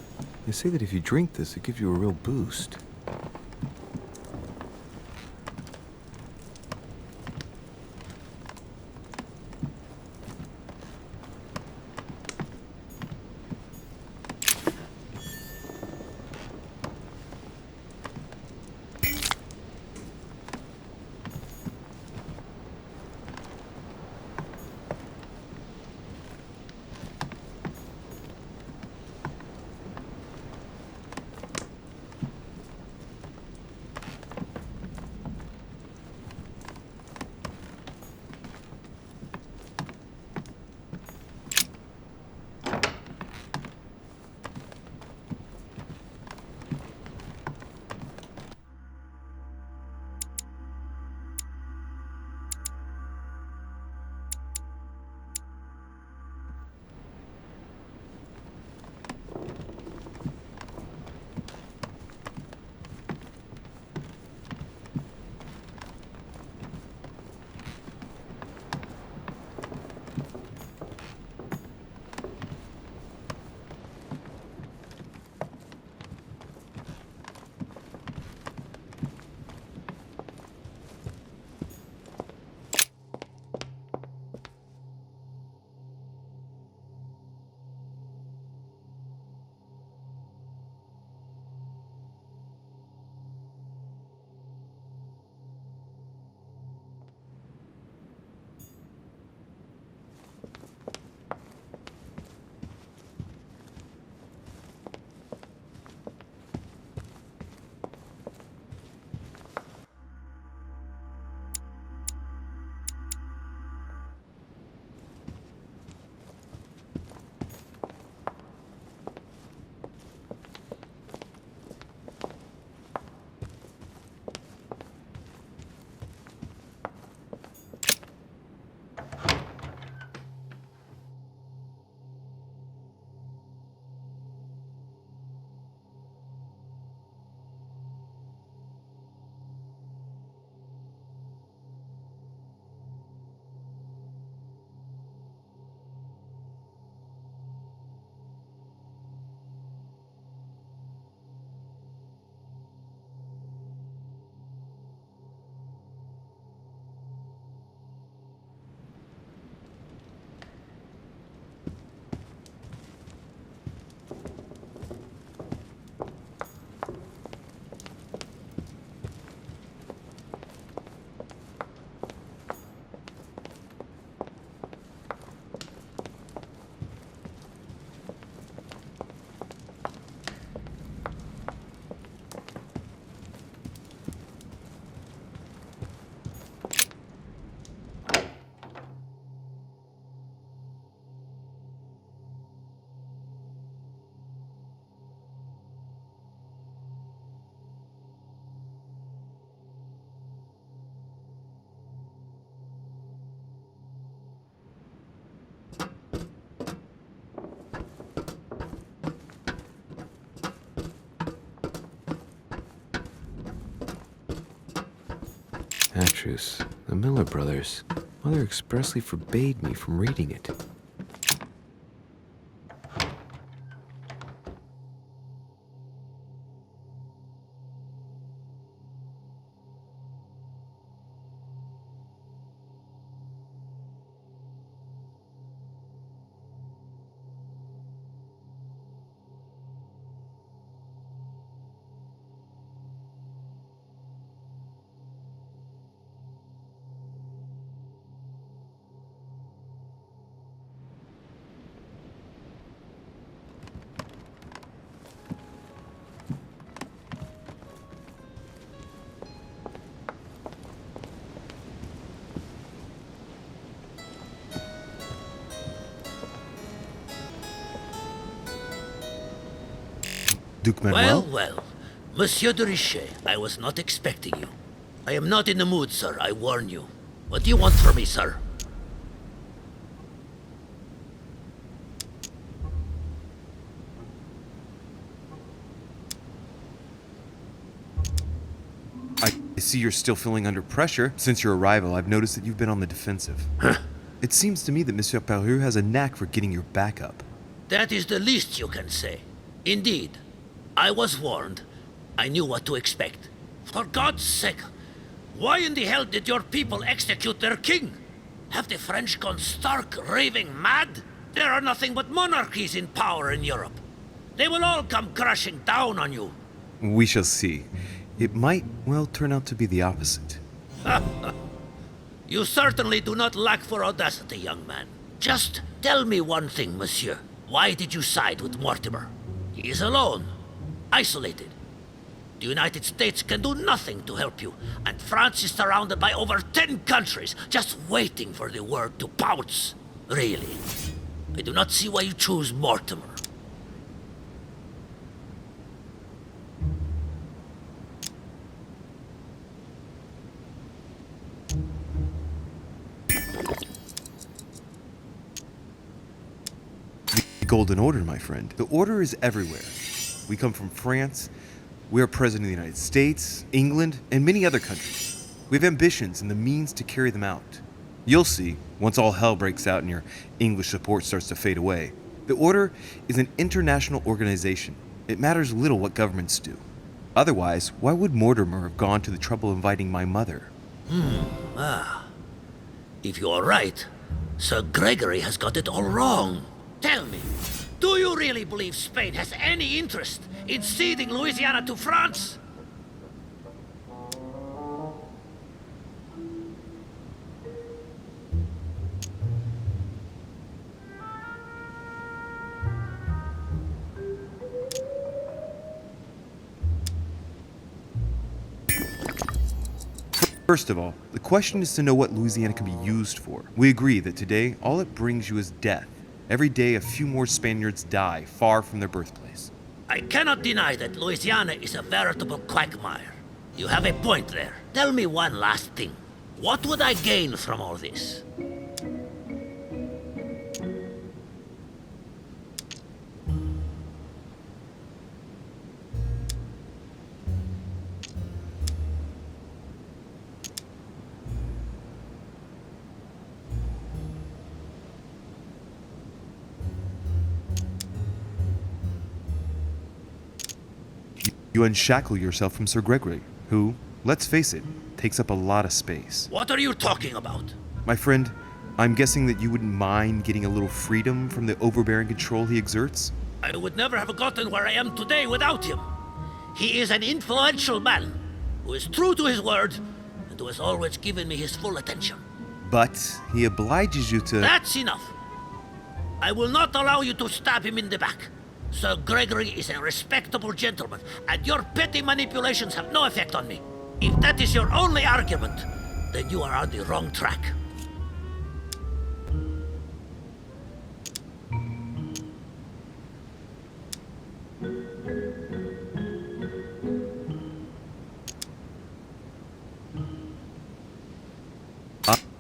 They say that if you drink this, it gives you a real boost. Atrus, the Miller brothers. Mother expressly forbade me from reading it. Duke Manuel? Well, Monsieur de Richet, I was not expecting you. I am not in the mood, sir, I warn you. What do you want from me, sir? I see you're still feeling under pressure. Since your arrival, I've noticed that you've been on the defensive. It seems to me that Monsieur Peru has a knack for getting your back up. That is the least you can say. Indeed, I was warned. I knew what to expect. For God's sake, why in the hell did your people execute their king? Have the French gone stark raving mad? There are nothing but monarchies in power in Europe. They will all come crashing down on you. We shall see. It might, well, turn out to be the opposite. You certainly do not lack for audacity, young man. Just tell me one thing, monsieur. Why did you side with Mortimer? He is alone, isolated. The United States can do nothing to help you, and France is surrounded by over 10 countries, just waiting for the word to pounce. Really, I do not see why you choose Mortimer. The Golden Order, my friend. The Order is everywhere. We come from France. We are President of the United States, England, and many other countries. We have ambitions and the means to carry them out. You'll see, once all hell breaks out and your English support starts to fade away. The Order is an international organization. It matters little what governments do. Otherwise, why would Mortimer have gone to the trouble of inviting my mother? If you are right, Sir Gregory has got it all wrong. Tell me, do you really believe Spain has any interest in ceding Louisiana to France? First of all, the question is to know what Louisiana can be used for. We agree that today, all it brings you is death. Every day, a few more Spaniards die far from their birthplace. I cannot deny that Louisiana is a veritable quagmire. You have a point there. Tell me one last thing. What would I gain from all this? You unshackle yourself from Sir Gregory, who, let's face it, takes up a lot of space. What are you talking about? My friend, I'm guessing that you wouldn't mind getting a little freedom from the overbearing control he exerts? I would never have gotten where I am today without him. He is an influential man who is true to his word and who has always given me his full attention. But he obliges you to... That's enough. I will not allow you to stab him in the back. Sir Gregory is a respectable gentleman, and your petty manipulations have no effect on me. If that is your only argument, then you are on the wrong track.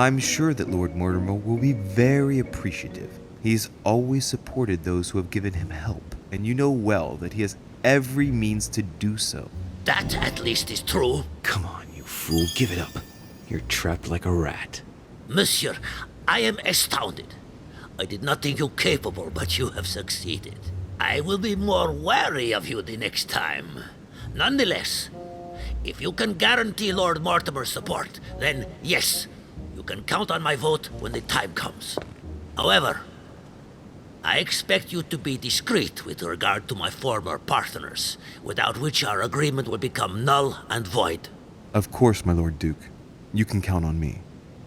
I'm sure that Lord Mortimer will be very appreciative. He's always supported those who have given him help, and you know well that he has every means to do so. That at least is true. Come on, you fool, give it up. You're trapped like a rat. Monsieur, I am astounded. I did not think you capable, but you have succeeded. I will be more wary of you the next time. Nonetheless, if you can guarantee Lord Mortimer's support, then yes, you can count on my vote when the time comes. However, I expect you to be discreet with regard to my former partners, without which our agreement will become null and void. Of course, my Lord Duke. You can count on me.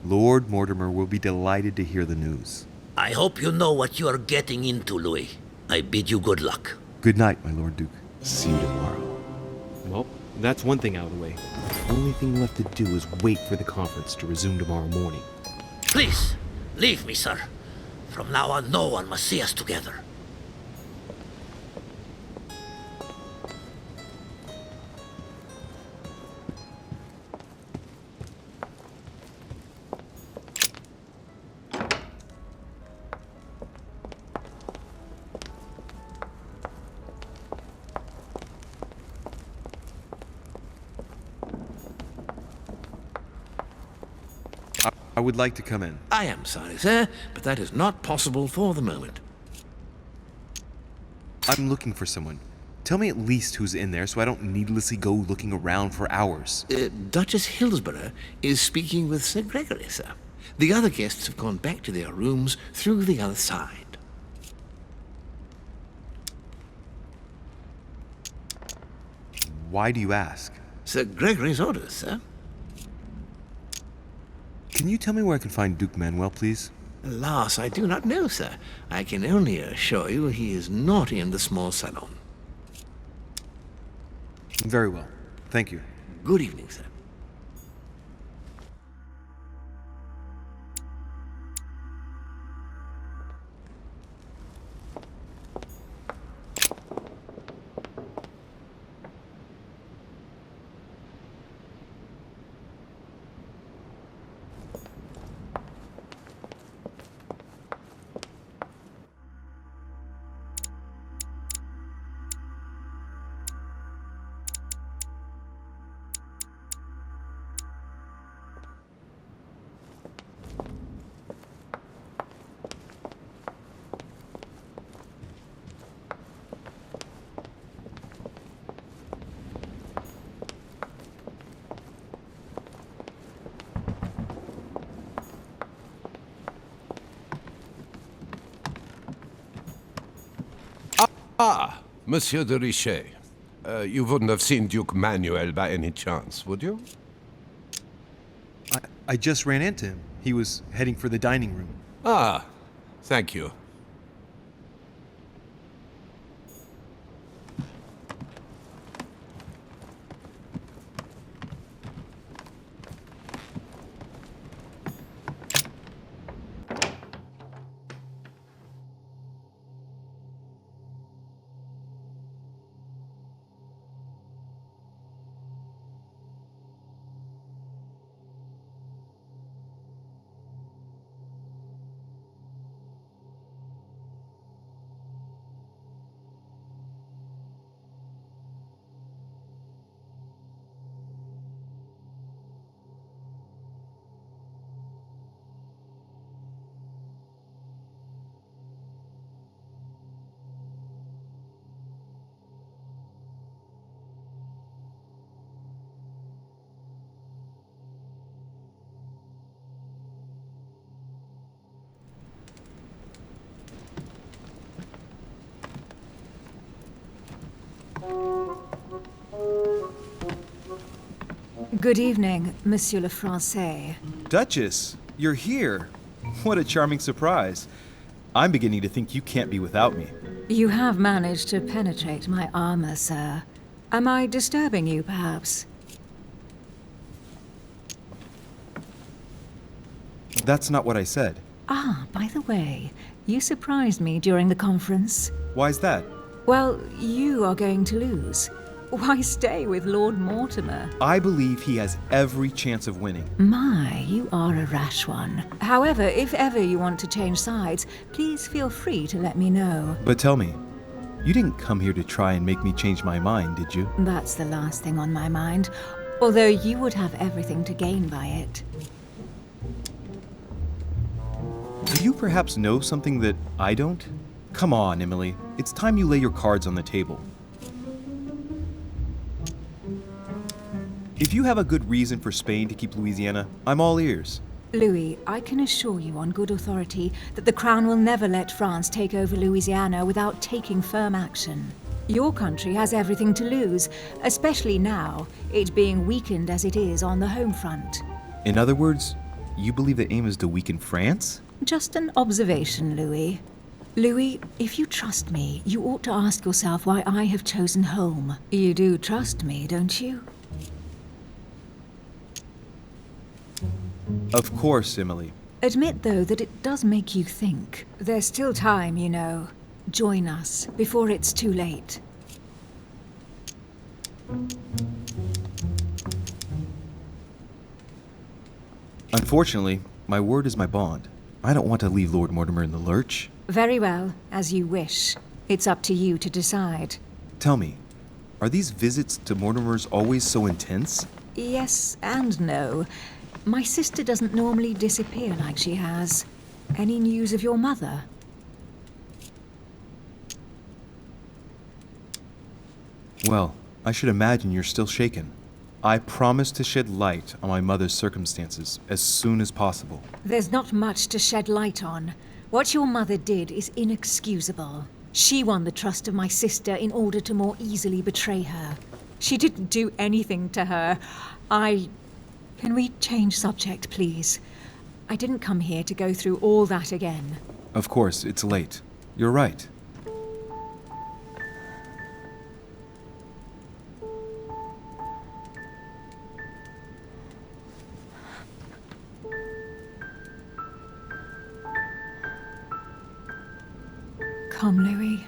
Lord Mortimer will be delighted to hear the news. I hope you know what you are getting into, Louis. I bid you good luck. Good night, my Lord Duke. See you tomorrow. Well, that's one thing out of the way. The only thing left to do is wait for the conference to resume tomorrow morning. Please, leave me, sir. From now on, no one must see us together. I would like to come in. I am sorry, sir, but that is not possible for the moment. I'm looking for someone. Tell me at least who's in there so I don't needlessly go looking around for hours. Duchess Hillsborough is speaking with Sir Gregory, sir. The other guests have gone back to their rooms through the other side. Why do you ask? Sir Gregory's orders, sir. Can you tell me where I can find Duke Manuel, please? Alas, I do not know, sir. I can only assure you he is not in the small salon. Very well. Thank you. Good evening, sir. Ah, Monsieur de Richet. You wouldn't have seen Duke Manuel by any chance, would you? I just ran into him. He was heading for the dining room. Ah, thank you. Good evening, Monsieur le Français. Duchess, you're here. What a charming surprise. I'm beginning to think you can't be without me. You have managed to penetrate my armor, sir. Am I disturbing you, perhaps? That's not what I said. Ah, by the way, you surprised me during the conference. Why's that? Well, you are going to lose. Why stay with Lord Mortimer? I believe he has every chance of winning. My, you are a rash one. However, if ever you want to change sides, please feel free to let me know. But tell me, you didn't come here to try and make me change my mind, did you? That's the last thing on my mind. although you would have everything to gain by it. Do you perhaps know something that I don't? Come on, Emily. It's time you lay your cards on the table. If you have a good reason for Spain to keep Louisiana, I'm all ears. Louis, I can assure you on good authority that the Crown will never let France take over Louisiana without taking firm action. Your country has everything to lose, especially now, it being weakened as it is on the home front. In other words, you believe the aim is to weaken France? Just an observation, Louis. Louis, if you trust me, you ought to ask yourself why I have chosen home. You do trust me, don't you? Of course, Emily. Admit, though, that it does make you think. There's still time, you know. Join us before it's too late. Unfortunately, my word is my bond. I don't want to leave Lord Mortimer in the lurch. Very well, as you wish. It's up to you to decide. Tell me, are these visits to Mortimer's always so intense? Yes and no. My sister doesn't normally disappear like she has. Any news of your mother? Well, I should imagine you're still shaken. I promise to shed light on my mother's circumstances as soon as possible. There's not much to shed light on. What your mother did is inexcusable. She won the trust of my sister in order to more easily betray her. She didn't do anything to her. Can we change subject, please? I didn't come here to go through all that again. Of course, it's late. You're right. Come, Louis.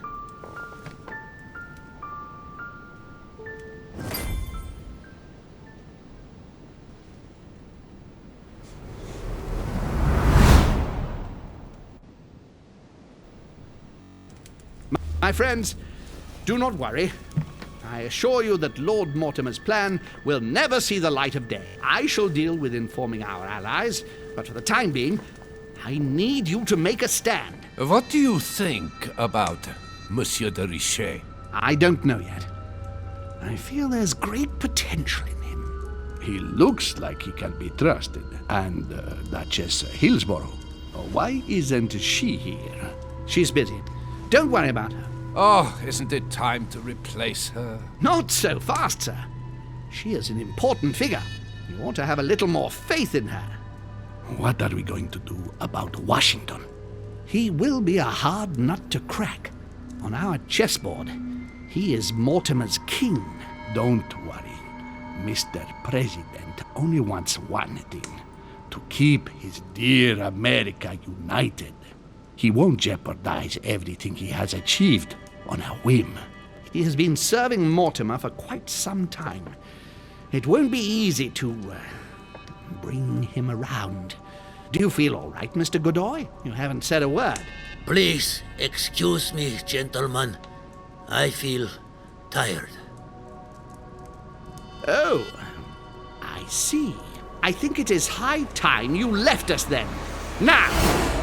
My friends, do not worry. I assure you that Lord Mortimer's plan will never see the light of day. I shall deal with informing our allies, but for the time being, I need you to make a stand. What do you think about Monsieur de Richet? I don't know yet. I feel there's great potential in him. He looks like he can be trusted. And Duchess Hillsborough. Why isn't she here? She's busy. Don't worry about her. Oh, isn't it time to replace her? Not so fast, sir. She is an important figure. You ought to have a little more faith in her. What are we going to do about Washington? He will be a hard nut to crack. On our chessboard, he is Mortimer's king. Don't worry. Mr. President only wants one thing. To keep his dear America united. He won't jeopardize everything he has achieved on a whim. He has been serving Mortimer for quite some time. It won't be easy to bring him around. Do you feel all right, Mr. Godoy? You haven't said a word. Please excuse me, gentlemen. I feel tired. Oh, I see. I think it is high time you left us then. Now!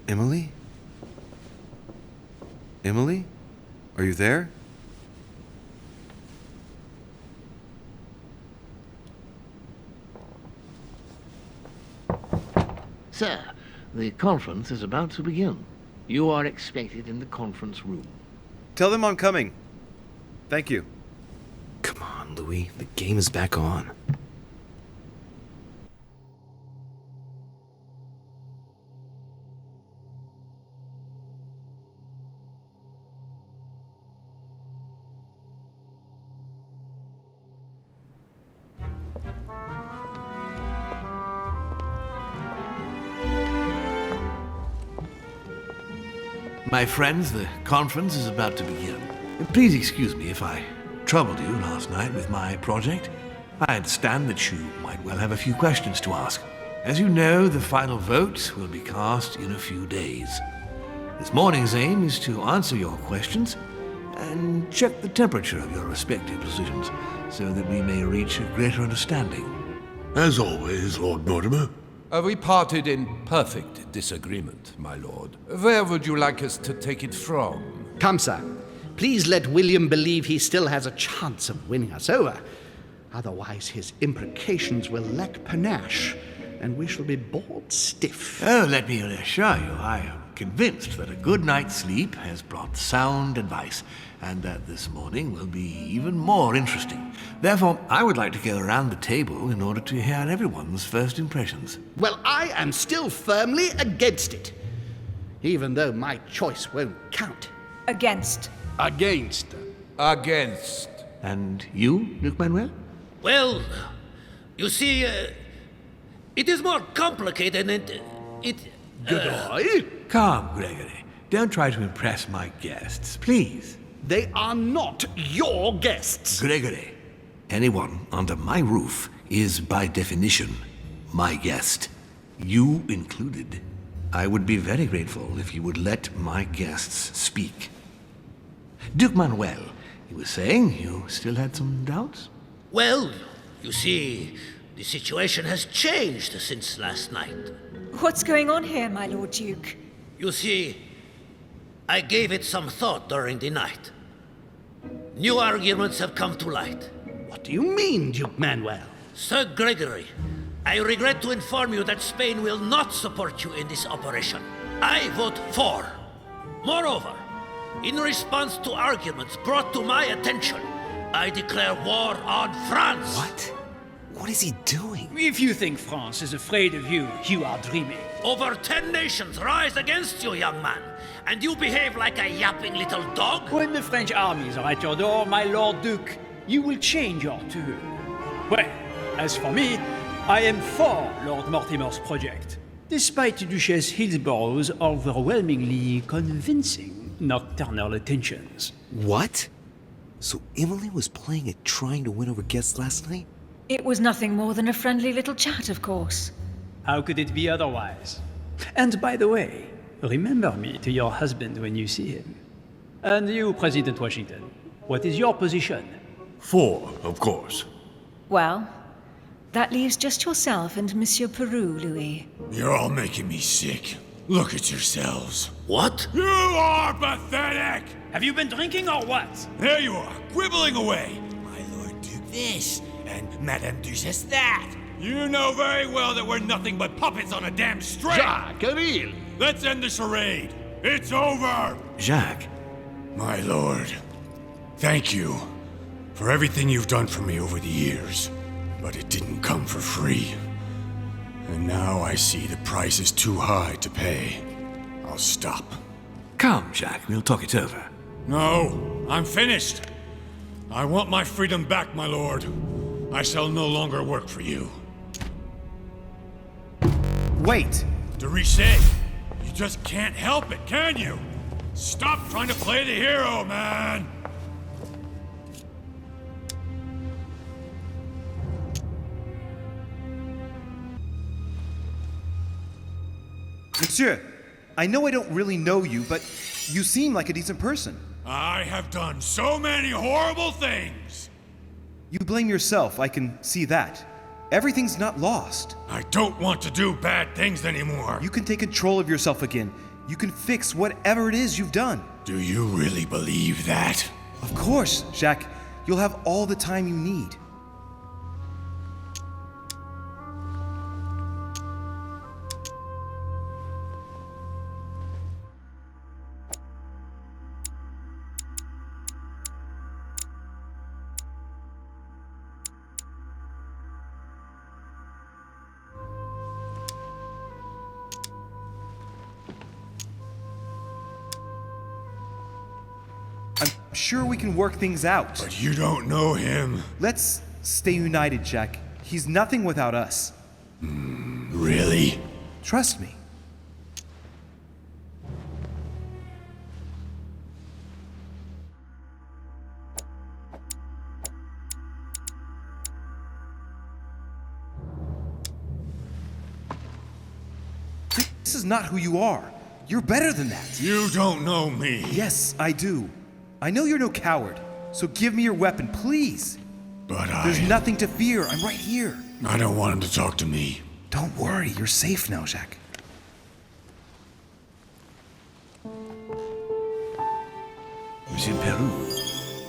Emily? Emily? Are you there? Sir, The conference is about to begin. You are expected in the conference room. Tell them I'm coming. Thank you. Come on, Louis. The game is back on. My friends, the conference is about to begin. Please excuse me if I troubled you last night with my project. I understand that you might well have a few questions to ask. As you know, the final vote will be cast in a few days. This morning's aim is to answer your questions and check the temperature of your respective positions so that we may reach a greater understanding. As always, Lord Mortimer. We parted in perfect disagreement, my lord. Where would you like us to take it from? Come, sir. Please let William believe he still has a chance of winning us over. Otherwise, his imprecations will lack panache, and we shall be bored stiff. Oh, let me assure you, I am convinced that a good night's sleep has brought sound advice, and that this morning will be even more interesting. Therefore, I would like to go around the table in order to hear everyone's first impressions. Well, I am still firmly against it, even though my choice won't count. Against. Against. Against. And you, Duke Manuel? Well, you see, it is more complicated and Calm, Gregory. Don't try to impress my guests, please. They are not your guests. Gregory, anyone under my roof is by definition my guest. You included. I would be very grateful if you would let my guests speak. Duke Manuel, you were saying you still had some doubts? Well, you see, the situation has changed since last night. What's going on here, my Lord Duke? You see, I gave it some thought during the night. New arguments have come to light. What do you mean, Duke Manuel? Sir Gregory, I regret to inform you that Spain will not support you in this operation. I vote for. Moreover, in response to arguments brought to my attention, I declare war on France. What? What is he doing? If you think France is afraid of you, you are dreaming. Over 10 nations rise against you, young man, and you behave like a yapping little dog? When the French armies are at your door, my Lord Duke, you will change your tune. Well, as for me, I am for Lord Mortimer's project, despite Duchess Hillsborough's overwhelmingly convincing nocturnal attentions. What? So Emily was playing at trying to win over guests last night? It was nothing more than a friendly little chat, of course. How could it be otherwise? And by the way, remember me to your husband when you see him. And you, President Washington, what is your position? For, of course. Well, that leaves just yourself and Monsieur Peru, Louis. You're all making me sick. Look at yourselves. What? You are pathetic! Have you been drinking or what? There you are, quibbling away. My Lord Duke this, and Madame Duchess that. You know very well that we're nothing but puppets on a damn string. Jacques, really? Let's end the charade. It's over. Jacques. My lord, thank you for everything you've done for me over the years. But it didn't come for free. And now I see the price is too high to pay. I'll stop. Come, Jacques, we'll talk it over. No, I'm finished. I want my freedom back, my lord. I shall no longer work for you. Wait! De Richet, you just can't help it, can you? Stop trying to play the hero, man! Monsieur, I know I don't really know you, but you seem like a decent person. I have done so many horrible things! You blame yourself, I can see that. Everything's not lost. I don't want to do bad things anymore. You can take control of yourself again. You can fix whatever it is you've done. Do you really believe that? Of course, Jacques. You'll have all the time you need. sure we can work things out. But you don't know him. Let's stay united, Jack. He's nothing without us. Really? Trust me. This is not who you are. You're better than that. You don't know me. Yes, I do. I know you're no coward, so give me your weapon, please. But There's nothing to fear. I'm right here. I don't want him to talk to me. Don't worry. You're safe now, Jacques. Monsieur Peru,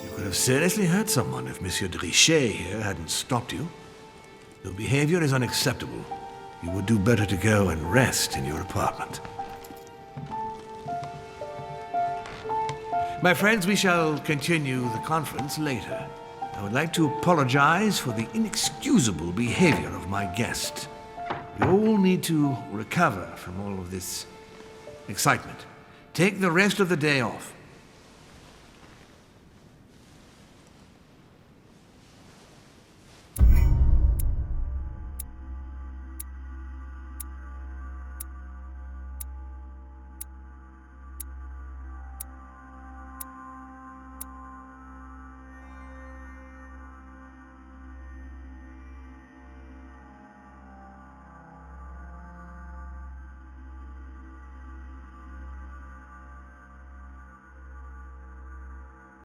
you could have seriously hurt someone if Monsieur de Richet here hadn't stopped you. Your behavior is unacceptable. You would do better to go and rest in your apartment. My friends, we shall continue the conference later. I would like to apologize for the inexcusable behavior of my guest. We all need to recover from all of this excitement. Take the rest of the day off.